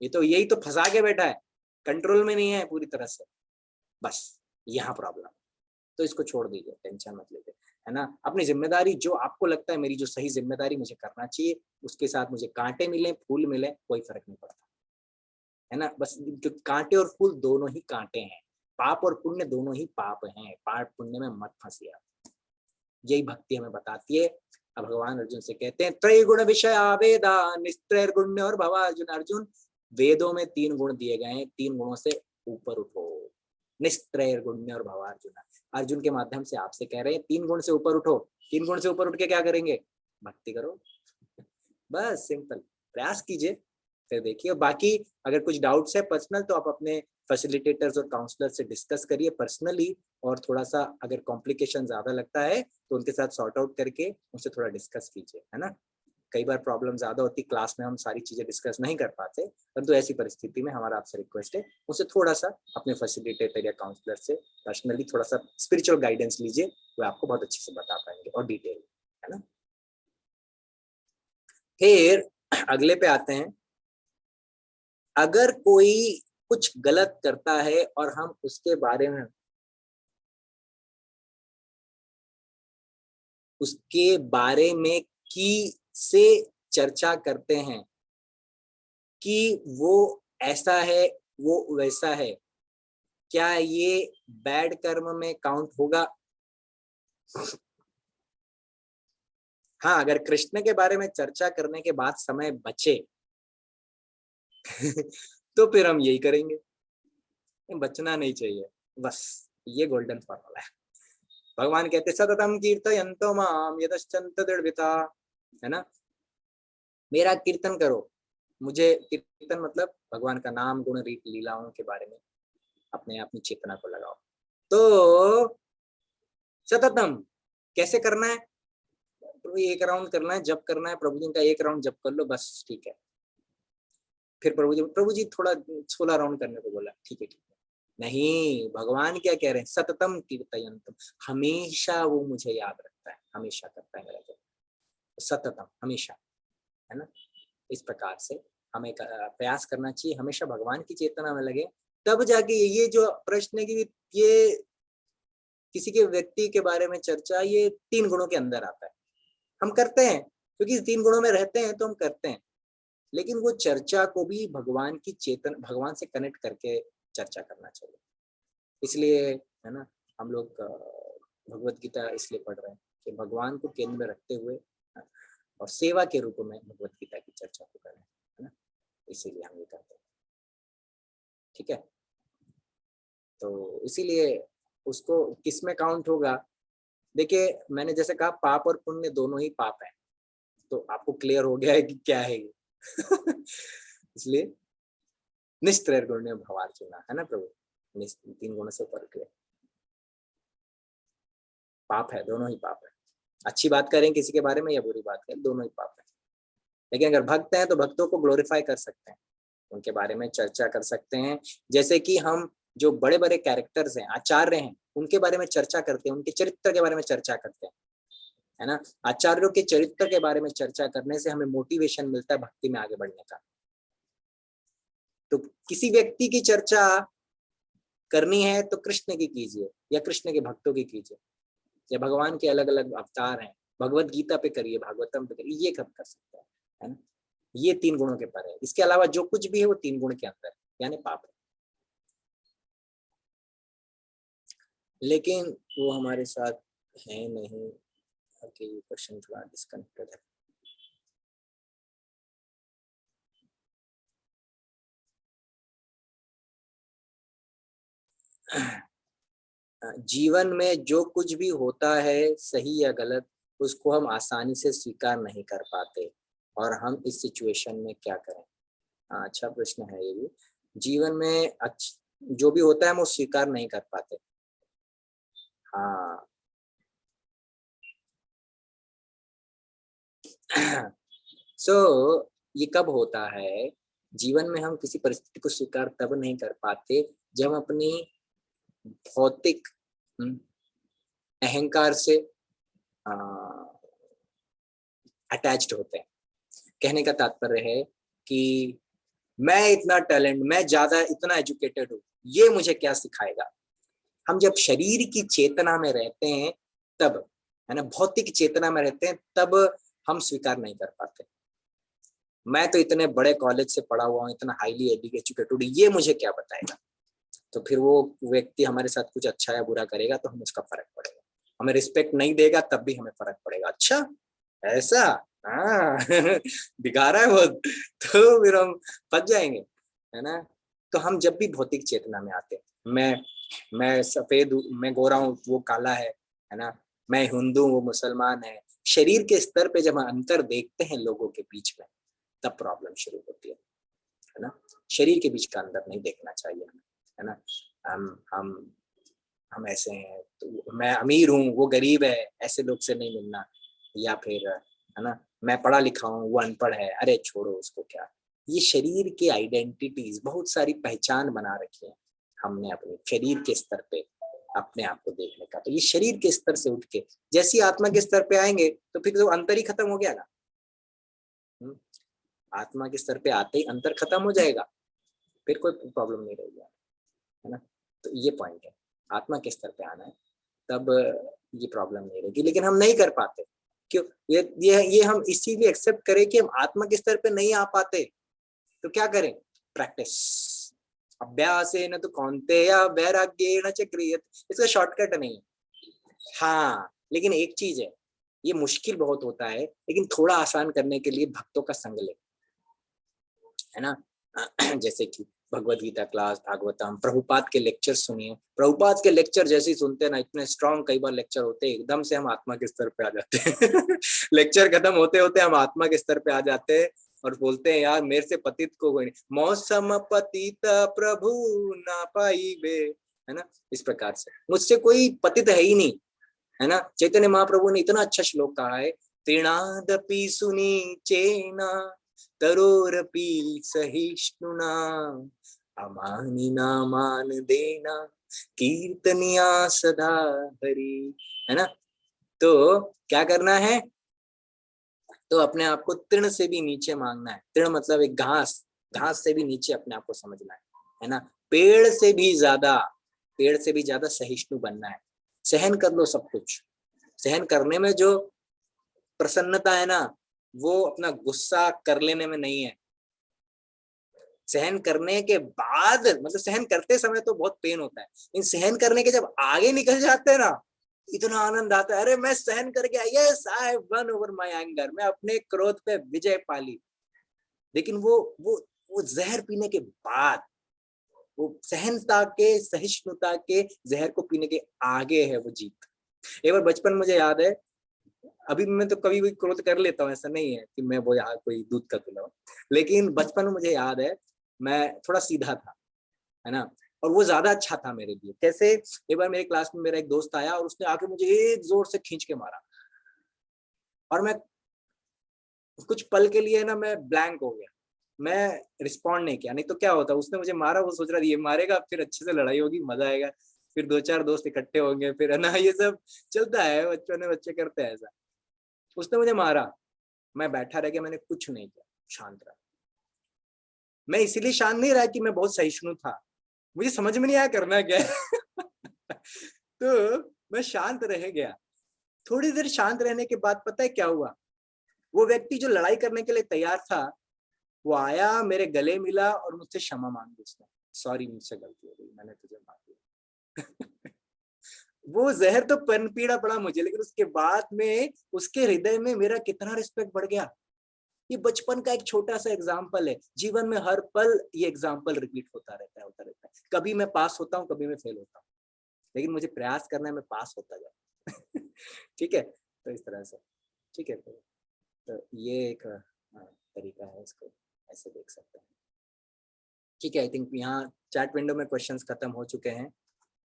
ये तो यही तो फंसा के बैठा है, कंट्रोल में नहीं है पूरी तरह से, बस यहाँ प्रॉब्लम। तो इसको छोड़ दीजिए, टेंशन मत लीजिए, है ना। अपनी जिम्मेदारी जो आपको लगता है मेरी जो सही जिम्मेदारी मुझे करना चाहिए, उसके साथ मुझे कांटे मिले फूल मिले कोई फर्क नहीं पड़ता, है ना। बस जो कांटे और फूल दोनों ही कांटे हैं, पाप और पुण्य दोनों ही पाप हैं, पाप पुण्य में मत फंसिए। यही भक्ति हमें बताती है। अब भगवान अर्जुन से कहते हैं, त्रैगुण विषय वेदा निस्त्रैर्गुण्य और भव अर्जुन। अर्जुन, वेदों में 3 गुण दिए गए हैं, 3 गुणों से ऊपर उठो। निस्त्रैर्गुण्य और भव अर्जुन, अर्जुन के माध्यम से आपसे कह रहे हैं 3 गुण से ऊपर उठो। 3 गुण से ऊपर उठ के क्या करेंगे? भक्ति करो, बस सिंपल, प्रयास कीजिए, फिर देखिए। बाकी अगर कुछ डाउट्स है पर्सनल, तो आप अपने फैसिलिटेटर्स और काउंसलर से डिस्कस करिए पर्सनली, और थोड़ा सा अगर कॉम्प्लिकेशन ज्यादा लगता है तो उनके साथ सॉर्ट आउट करके उनसे थोड़ा डिस्कस कीजिए, है ना। कई बार प्रॉब्लम ज्यादा होती, क्लास में हम सारी चीजें डिस्कस नहीं कर पाते, परंतु ऐसी परिस्थिति में हमारा आपसे रिक्वेस्ट है, उसे थोड़ा सा अपने फैसिलिटेटर या काउंसलर से पर्सनली थोड़ा सा स्पिरिचुअल गाइडेंस लीजिए, वो आपको बहुत अच्छे से बता पाएंगे और डिटेल, है ना। फिर अगले पे आते हैं, अगर कोई कुछ गलत करता है और हम उसके बारे में की से चर्चा करते हैं कि वो ऐसा है, वो वैसा है, क्या ये बैड कर्म में काउंट होगा? हाँ, अगर कृष्ण के बारे में चर्चा करने के बाद समय बचे तो फिर हम यही करेंगे, बचना नहीं चाहिए, बस ये गोल्डन फॉर्मूला है। भगवान कहते सततम कीर्तयन्तो माम यतश्चन्त दृढ़ता, है ना, मेरा कीर्तन करो, मुझे कीर्तन मतलब भगवान का नाम गुण रीत लीलाओं के बारे में अपने अपनी चेतना को लगाओ। तो सततम कैसे करना है? तो एक राउंड करना है, जब करना है प्रभु जी का एक राउंड जब कर लो बस, ठीक है। फिर प्रभु जी थोड़ा 16 राउंड करने को बोला, ठीक है ठीक है। नहीं, भगवान क्या कह रहे हैं, सततम कीर्तयन्तम, हमेशा वो मुझे याद रखता है, हमेशा करता है मेरा जब, सततम हमेशा, है ना। इस प्रकार से हमें प्रयास करना चाहिए, हमेशा भगवान की चेतना में लगे, तब जाके ये जो प्रश्न है कि ये किसी के व्यक्ति के बारे में चर्चा, ये 3 गुणों के अंदर आता है। हम करते हैं क्योंकि इस 3 गुणों में रहते हैं तो हम करते हैं, लेकिन वो चर्चा को भी भगवान की चेतन, भगवान से कनेक्ट करके चर्चा करना चाहिए। इसलिए, है ना, हम लोग भगवत गीता इसलिए पढ़ रहे हैं कि भगवान को केंद्र में रखते हुए और सेवा के रूप में भगवत गीता की चर्चा को करें, है ना, इसीलिए हम ये करते हैं, ठीक है। तो इसीलिए उसको किस में काउंट होगा, देखिए मैंने जैसे कहा पाप और पुण्य दोनों ही पाप है, तो आपको क्लियर हो गया है कि क्या है ये इसलिए निस्त्रैर्गुण्य भवार चुना, है ना प्रभु, 3 गुणों से ऊपर के पाप है, दोनों ही पाप है। अच्छी बात करें किसी के बारे में या बुरी बात करें, दोनों ही पाप है। लेकिन अगर भक्त हैं तो भक्तों को ग्लोरीफाई कर सकते हैं, उनके बारे में चर्चा कर सकते हैं, जैसे कि हम जो बड़े बड़े कैरेक्टर्स हैं, आचार्य हैं, उनके बारे में चर्चा करते हैं, उनके चरित्र के बारे में चर्चा करते हैं, है ना। आचार्यों के चरित्र के बारे में चर्चा करने से हमें मोटिवेशन मिलता है भक्ति में आगे बढ़ने का। तो किसी व्यक्ति की चर्चा करनी है तो कृष्ण की कीजिए या कृष्ण के भक्तों की कीजिए, या भगवान के अलग अलग अवतार हैं, भगवत गीता पे करिए, भागवतम पे करिए, ये कब कर सकता है ना। ये 3 गुणों के पर है, इसके अलावा जो कुछ भी है वो 3 गुण के अंदर यानी पाप है। लेकिन वो हमारे साथ है नहीं, ये क्वेश्चन थोड़ा डिस्कनेक्टेड है। जीवन में जो कुछ भी होता है सही या गलत, उसको हम आसानी से स्वीकार नहीं कर पाते, और हम इस सिचुएशन में क्या करें? अच्छा प्रश्न है ये भी। जीवन में जो भी होता है हम वो स्वीकार नहीं कर पाते। हाँ ये कब होता है? जीवन में हम किसी परिस्थिति को स्वीकार तब नहीं कर पाते जब हम अपनी भौतिक अहंकार से अटैच्ड होते हैं। कहने का तात्पर्य है कि मैं इतना टैलेंट, मैं ज्यादा इतना एजुकेटेड हूँ, ये मुझे क्या सिखाएगा। हम जब शरीर की चेतना में रहते हैं तब, है ना, भौतिक चेतना में रहते हैं तब हम स्वीकार नहीं कर पाते। मैं तो इतने बड़े कॉलेज से पढ़ा हुआ हूँ, इतना हाईली एजुकेटेड, ये मुझे क्या बताएगा। तो फिर वो व्यक्ति हमारे साथ कुछ अच्छा या बुरा करेगा तो हम उसका फर्क पड़ेगा, हमें रिस्पेक्ट नहीं देगा तब भी हमें फर्क पड़ेगा। अच्छा ऐसा, हाँ दिखा रहा है बहुत, तो फिर हम फंस जाएंगे, है ना। तो हम जब भी भौतिक चेतना में आते हैं, मैं सफेद हूँ, मैं गोरा हूँ, वो काला है ना, मैं हिंदू हूँ, वो मुसलमान है, शरीर के स्तर पे जब हम अंतर देखते हैं लोगों के बीच में, तब प्रॉब्लम शुरू होती है ना। शरीर के बीच का अंदर नहीं देखना चाहिए हमें, है ना। हम ऐसे हैं तो मैं अमीर हूँ, वो गरीब है, ऐसे लोग से नहीं मिलना, या फिर, है ना, मैं पढ़ा लिखा हूँ, वो अनपढ़ है, अरे छोड़ो उसको क्या। ये शरीर के आइडेंटिटीज, बहुत सारी पहचान बना रखी है हमने अपने शरीर के स्तर पे अपने आप को देखने का। तो ये शरीर के स्तर से उठ के जैसी आत्मा के स्तर पे आएंगे तो फिर तो अंतर ही खत्म हो गया ना। आत्मा के स्तर पे आते ही अंतर खत्म हो जाएगा, फिर कोई प्रॉब्लम नहीं रहेगी, है ना। तो ये पॉइंट है, आत्मा के स्तर पे आना है, तब ये प्रॉब्लम नहीं रहेगी। लेकिन हम नहीं कर पाते, क्यों? ये हम इसीलिए एक्सेप्ट करें कि हम आत्मा के स्तर पे नहीं आ पाते, तो क्या करें? प्रैक्टिस। अभ्यासेन तो कौन्तेय वैराग्येण च क्रियते। इसका शॉर्टकट नहीं है। हाँ, लेकिन एक चीज है, ये मुश्किल बहुत होता है, लेकिन थोड़ा आसान करने के लिए भक्तों का संग ले, है ना। जैसे कि भगवत गीता क्लास, भागवतम, प्रभुपाद के लेक्चर सुनिए। प्रभुपाद के लेक्चर जैसे ही सुनते हैं ना, इतने स्ट्रांग कई बार लेक्चर होते हैं, एकदम से हम आत्मा के स्तर पे आ जाते हैं। लेक्चर खत्म होते होते हम आत्मा के स्तर पे आ जाते हैं और बोलते हैं यार मेरे से पतित को कोई नहीं, मौसम पतित प्रभु ना पाई बे, है ना। इस प्रकार से मुझसे कोई पतित है ही नहीं, है ना। चैतन्य महाप्रभु ने इतना अच्छा श्लोक कहा है, तृणादपि सुनी चेना तरोरपि सहिष्णुना अमानिना मान देना कीर्तनिया सदा हरि, है ना। तो क्या करना है? तो अपने आप को तृण से भी नीचे मांगना है। तृण मतलब एक घास, घास से भी नीचे अपने आप को समझना है ना। पेड़ से भी ज्यादा सहिष्णु बनना है। सहन कर लो सब कुछ। सहन करने में जो प्रसन्नता है ना, वो अपना गुस्सा कर लेने में नहीं है। सहन करने के बाद, मतलब सहन करते समय तो बहुत पेन होता है, लेकिन सहन करने के जब आगे निकल जाते हैं ना, इतना आनंद आता है। अरे मैं सहन कर गया, yes I one over my anger, मैं अपने क्रोध पे विजय पा ली। लेकिन वो जहर पीने के बाद, वो सहनता के, सहिष्णुता के जहर को पीने के आगे है वो जीत। एक बार बचपन मुझे याद है, अभी मैं तो कभी भी क्रोध कर लेता हूँ, ऐसा नहीं है कि मैं वो यहाँ कोई दूध का दूल्हा हूँ, लेकिन बचपन में मुझे याद है मैं थोड़ा सीधा था, है ना। और वो ज्यादा अच्छा था मेरे लिए। कैसे? एक बार मेरे क्लास में मेरा एक दोस्त आया और उसने आके मुझे एक जोर से खींच के मारा, और मैं कुछ पल के लिए ना मैं ब्लैंक हो गया, मैं रिस्पॉन्ड नहीं किया। नहीं तो क्या होता, उसने मुझे मारा, वो सोच रहा ये मारेगा, फिर अच्छे से लड़ाई होगी, मजा आएगा, फिर 2-4 दोस्त इकट्ठे होंगे, फिर है ना, ये सब चलता है, बच्चे करते हैं ऐसा। उसने मुझे मारा, मैं बैठा रह गया, मैंने कुछ नहीं किया, शांत रहा। मैं इसीलिए शांत नहीं रहा कि मैं बहुत सहिष्णु था, मुझे समझ में नहीं आया करना क्या है। तो मैं शांत रह गया। थोड़ी देर शांत रहने के बाद पता है क्या हुआ? वो व्यक्ति जो लड़ाई करने के लिए तैयार था, वो आया, मेरे गले मिला और मुझसे क्षमा मांगी उसने। सॉरी, मुझसे गलती हो गई, मैंने तुझे मार दिया। वो जहर तो पीड़ा पड़ा मुझे, लेकिन उसके बाद में उसके हृदय में मेरा कितना रिस्पेक्ट बढ़ गया। ये बचपन का एक छोटा सा एग्जाम्पल है। जीवन में हर पल ये एग्जाम्पल रिपीट होता रहता है। कभी मैं पास होता हूँ, कभी मैं फेल होता हूँ, लेकिन मुझे प्रयास करना है मैं पास होता जाऊँ। ठीक है, तो इस तरह से। ठीक है, तो ये एक तरीका है, इसको ऐसे देख सकते हैं। ठीक है, आई थिंक यहाँ चैट विंडो में क्वेश्चंस खत्म हो चुके हैं,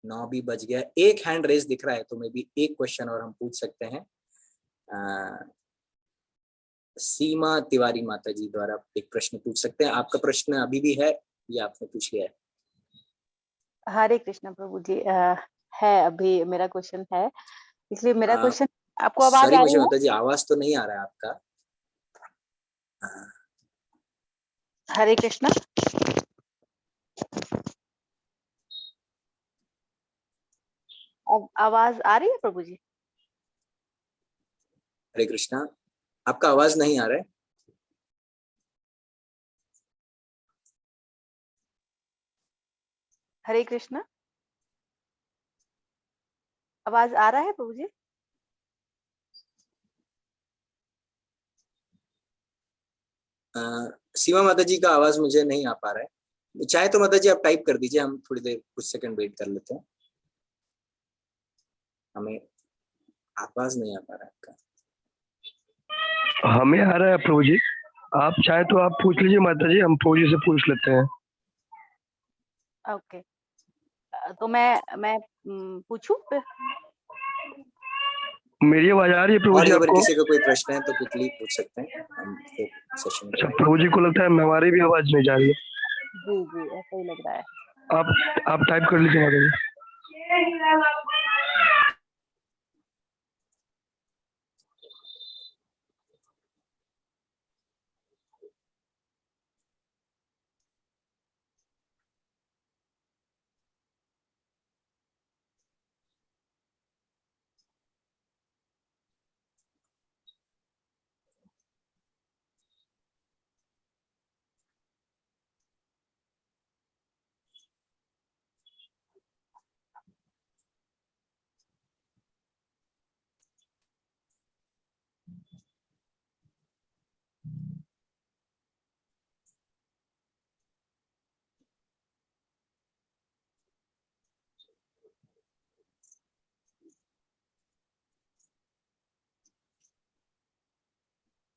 9 भी बज गया। एक हैंड रेस दिख रहा है, तो मे बी एक क्वेश्चन और हम पूछ सकते हैं। सीमा तिवारी माता जी द्वारा एक प्रश्न पूछ सकते हैं। आपका प्रश्न अभी भी है या आपने पूछ लिया है? हरे कृष्ण प्रभु जी, है, अभी मेरा क्वेश्चन है, इसलिए मेरा क्वेश्चन, आपको आवाज सॉरी आ मुझे रही है? माता जी आवाज तो नहीं आ रहा है आपका। हरे कृष्ण। अब आवाज आ रही है प्रभु जी? हरे कृष्णा, आपका आवाज नहीं आ रहा है। हरे कृष्ण, आवाज आ रहा है प्रभु जी? सीमा माता जी का आवाज मुझे नहीं आ पा रहा है। चाहे तो माता जी आप टाइप कर दीजिए, हम थोड़ी देर कुछ सेकंड वेट कर लेते हैं। हमें आवाज नहीं आ पा रहा है आपका। हमें आ रहा है प्रभु जी, आप चाहे तो आप पूछ लीजिए माता जी, हम प्रभु जी से पूछ लेते हैं। ओके, तो मैं पूछूं फिर? मेरी आवाज आ रही है प्रभु और जी अगर आपको? किसी का कोई प्रश्न है तो क्विकली पूछ सकते हैं, हम फिर सेशन अच्छा, प्रभु जी को लगता है हमारी भी आवाज नहीं जा रही है। जी जी, ऐसा ही लग रहा है। आप टाइप कर लीजिए माता जी।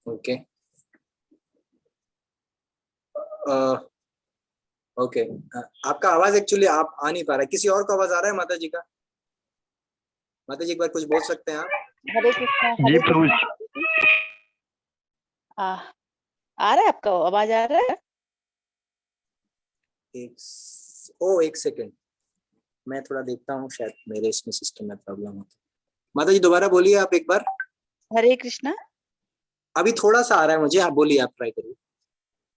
ओके। ओके, आपका आवाज एक्चुअली आप आ नहीं पा रहा है। किसी और को आवाज आ रहा है माता जी का? माता जी एक बार कुछ बोल सकते हैं आप? हरे कृष्णा, जी हरे प्रभु कृष्णा। आ, आ रहा है आपका आवाज आ रहा है? एक सेकंड, मैं थोड़ा देखता हूँ, शायद मेरे इसमें सिस्टम में प्रॉब्लम होती है। माता जी दोबारा बोलिए आप एक बार। हरे कृष्णा। अभी थोड़ा सा आ रहा है मुझे, आप बोलिए, आप ट्राई करिए।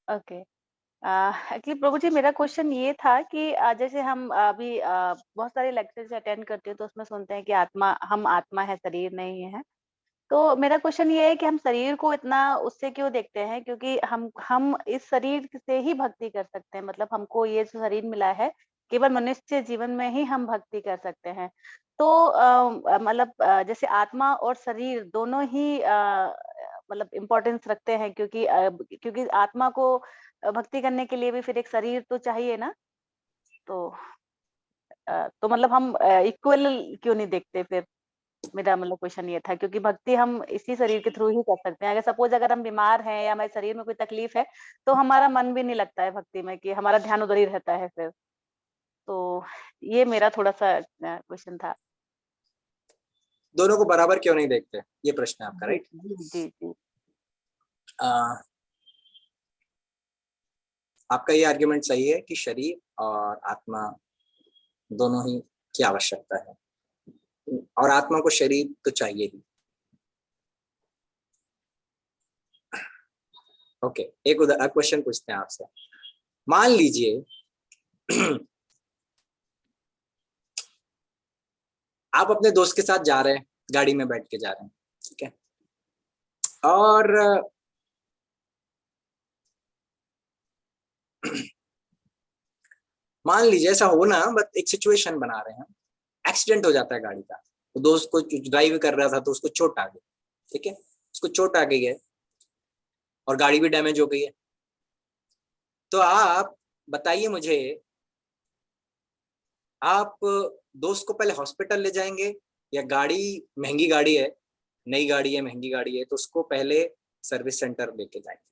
ओके। एक्चुअली प्रभु जी, मेरा क्वेश्चन ये था कि जैसे हम अभी बहुत सारे लेक्चर्स अटेंड करते हैं तो उसमें सुनते हैं कि हम आत्मा है, शरीर नहीं है। तो मेरा क्वेश्चन ये है कि हम शरीर को इतना उससे क्यों देखते हैं? क्योंकि हम इस शरीर से ही भक्ति कर सकते हैं। मतलब हमको ये जो शरीर मिला है, केवल मनुष्य जीवन में ही हम भक्ति कर सकते हैं। तो मतलब जैसे आत्मा और शरीर दोनों ही मतलब इम्पोर्टेंस रखते हैं, क्योंकि आत्मा को भक्ति करने के लिए भी फिर एक शरीर तो चाहिए ना। तो तो मतलब हम इक्वल क्यों नहीं देखते फिर? मेरा मतलब क्वेश्चन ये था, क्योंकि भक्ति हम इसी शरीर के थ्रू ही कर सकते हैं। अगर सपोज अगर हम बीमार हैं या हमारे शरीर में कोई तकलीफ है, तो हमारा मन भी नहीं लगता है भक्ति में, कि हमारा ध्यान उधर ही रहता है फिर। तो ये मेरा थोड़ा-सा क्वेश्चन था। दोनों को बराबर क्यों नहीं देखते, ये प्रश्न है आपका, जी, राइट? जी, जी, जी। आपका ये आर्ग्यूमेंट सही है कि शरीर और आत्मा दोनों ही की आवश्यकता है, और आत्मा को शरीर तो चाहिए ही। ओके, एक क्वेश्चन पूछते हैं आपसे। मान लीजिए आप अपने दोस्त के साथ जा रहे हैं, गाड़ी में बैठ के जा रहे हैं, ठीक है, और मान लीजिए ऐसा हो ना, बट एक सिचुएशन बना रहे हैं, एक्सीडेंट हो जाता है गाड़ी का, तो दोस्त को ड्राइव कर रहा था तो उसको चोट आ गई, ठीक है, उसको चोट आ गई है और गाड़ी भी डैमेज हो गई है। तो आप बताइए मुझे, आप दोस्त को पहले हॉस्पिटल ले जाएंगे, या गाड़ी, महंगी गाड़ी है, नई गाड़ी है, महंगी गाड़ी है, तो उसको पहले सर्विस सेंटर लेके जाएंगे?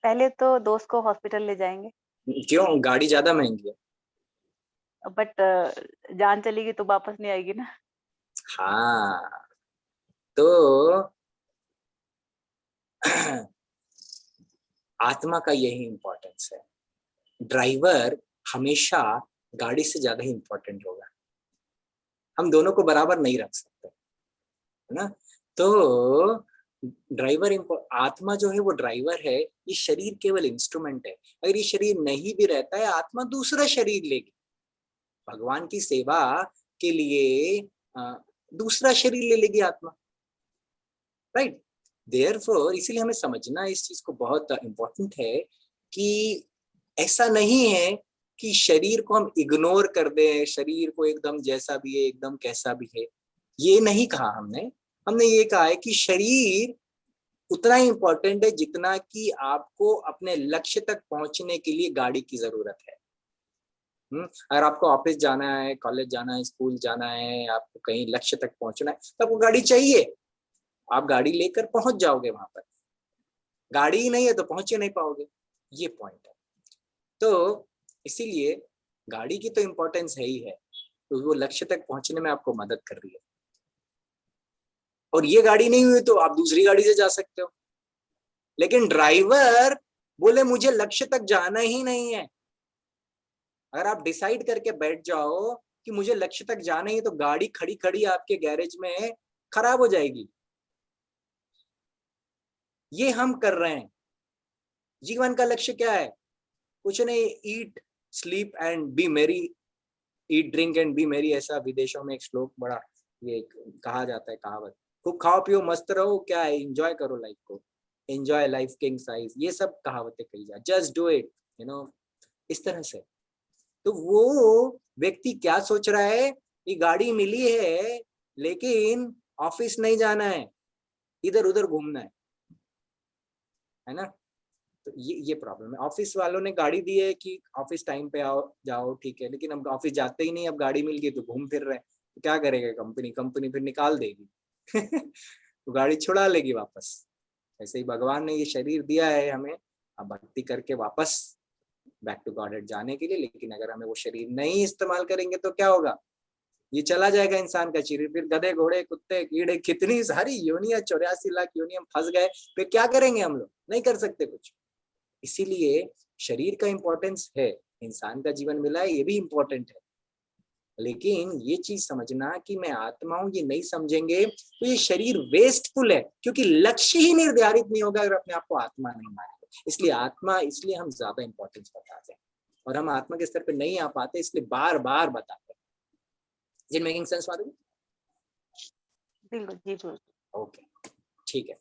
पहले तो दोस्त को हॉस्पिटल ले जाएँगे, क्यों? गाड़ी ज्यादा महंगी है। बट जान चली गई तो वापस नहीं आएगी ना। हाँ, तो आत्मा का यही इंपॉर्टेंस है। ड्राइवर हमेशा गाड़ी से ज्यादा ही इंपॉर्टेंट होगा, हम दोनों को बराबर नहीं रख सकते, है ना? तो ड्राइवर, आत्मा जो है वो ड्राइवर है, ये शरीर केवल इंस्ट्रूमेंट है। अगर ये शरीर नहीं भी रहता है, आत्मा दूसरा शरीर लेगी भगवान की सेवा के लिए, दूसरा शरीर ले लेगी आत्मा, राइट? देयरफॉर इसीलिए हमें समझना इस चीज को बहुत इंपॉर्टेंट है कि ऐसा नहीं है कि शरीर को हम इग्नोर कर दें, शरीर को एकदम जैसा भी है, एकदम कैसा भी है, ये नहीं कहा हमने। हमने ये कहा है कि शरीर उतना ही इंपॉर्टेंट है जितना कि आपको अपने लक्ष्य तक पहुंचने के लिए गाड़ी की जरूरत है। अगर आपको ऑफिस जाना है, कॉलेज जाना है, स्कूल जाना है, आपको कहीं लक्ष्य तक पहुंचना है, तो आपको गाड़ी चाहिए। आप गाड़ी लेकर पहुंच जाओगे वहां पर, गाड़ी ही नहीं है तो पहुंच ही नहीं पाओगे, ये पॉइंट है। तो इसीलिए गाड़ी की तो इम्पोर्टेंस है ही है, तो वो लक्ष्य तक पहुंचने में आपको मदद कर रही है। और ये गाड़ी नहीं हुई तो आप दूसरी गाड़ी से जा सकते हो। लेकिन ड्राइवर बोले मुझे लक्ष्य तक जाना ही नहीं है, अगर आप डिसाइड करके बैठ जाओ कि मुझे लक्ष्य तक जाना ही है, तो गाड़ी खड़ी खड़ी आपके गैरेज में खराब हो जाएगी। ये हम कर रहे हैं। जीवन का लक्ष्य क्या है? कुछ नहीं, ईट स्लीप एंड बी मेरी, ईट ड्रिंक एंड बी मेरी, ऐसा विदेशों में एक श्लोक बड़ा ये कहा जाता है, कहावत। खूब खाओ पियो मस्त रहो, क्या है, एंजॉय करो लाइफ को, एंजॉय लाइफ किंग साइज, ये सब कहावतें कही जाए, just do it, you know, इस तरह से। तो वो व्यक्ति क्या सोच रहा है कि गाड़ी मिली है लेकिन ऑफिस नहीं जाना है, इधर उधर घूमना है ना। तो ये प्रॉब्लम है। ऑफिस वालों ने गाड़ी दी है कि ऑफिस टाइम पे आओ जाओ, ठीक है, लेकिन अब ऑफिस जाते ही नहीं, अब गाड़ी मिल गई तो घूम फिर रहे हैं, तो क्या करेगा कंपनी फिर निकाल देगी तो गाड़ी छुड़ा लेगी वापस। ऐसे ही भगवान ने ये शरीर दिया है हमें, अब भक्ति करके वापस बैक टू गॉडहेड जाने के लिए, लेकिन अगर हमें वो शरीर नहीं इस्तेमाल करेंगे तो क्या होगा? ये चला जाएगा इंसान का शरीर, फिर गधे घोड़े कुत्ते कीड़े कितनी सारी योनियां, 84 लाख योनियां फंस गए, फिर क्या करेंगे हम लोग? नहीं कर सकते कुछ। इसीलिए शरीर का इंपॉर्टेंस है, इंसान का जीवन मिला है ये भी इंपॉर्टेंट है, लेकिन ये चीज समझना कि मैं आत्मा हूं, ये नहीं समझेंगे तो ये शरीर वेस्टफुल है, क्योंकि लक्ष्य ही निर्धारित नहीं होगा अगर अपने आप को आत्मा नहीं मानेंगे। इसलिए आत्मा, इसलिए हम ज्यादा इंपॉर्टेंस बताते हैं, और हम आत्मा के स्तर पे नहीं आ पाते, इसलिए बार बार बताते हैं। इज इट मेकिंग सेंस माधुरी? बिल्कुल जी, बिल्कुल। ओके, ठीक है।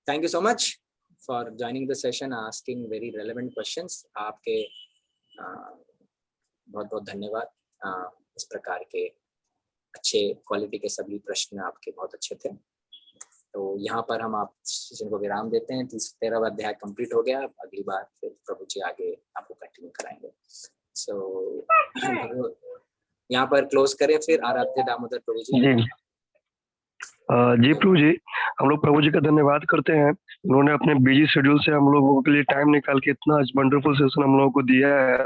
Thank you so much for joining the session, asking very relevant questions. आपके बहुत बहुत धन्यवाद। इस प्रकार के अच्छे क्वालिटी के सभी प्रश्न आपके बहुत अच्छे थे। तो यहाँ पर हम आप सेशन को विराम देते हैं। 13वां अध्याय कंप्लीट हो गया। अगली बार फिर प्रभु जी आगे आपको कंटिन्यू कराएंगे। सो यहाँ पर क्लोज करें फिर। आराध्य दामोदर प्रभु जी। जी प्रभु जी, हम लोग प्रभु जी का धन्यवाद करते हैं। उन्होंने अपने बिजी शेड्यूल से हम लोगों के लिए टाइम निकाल के इतना वंडरफुल सेशन हम लोगों को दिया है।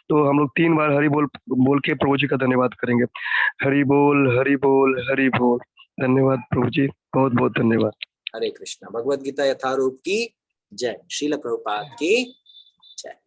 तो हम लोग 3 बार हरि बोल के प्रभु जी का धन्यवाद करेंगे। हरि बोल, हरि बोल, हरि बोल। धन्यवाद प्रभु जी, बहुत बहुत धन्यवाद। हरे कृष्णा। भगवद गीता यथारूप की जय। श्रील प्रभुपाद की जय।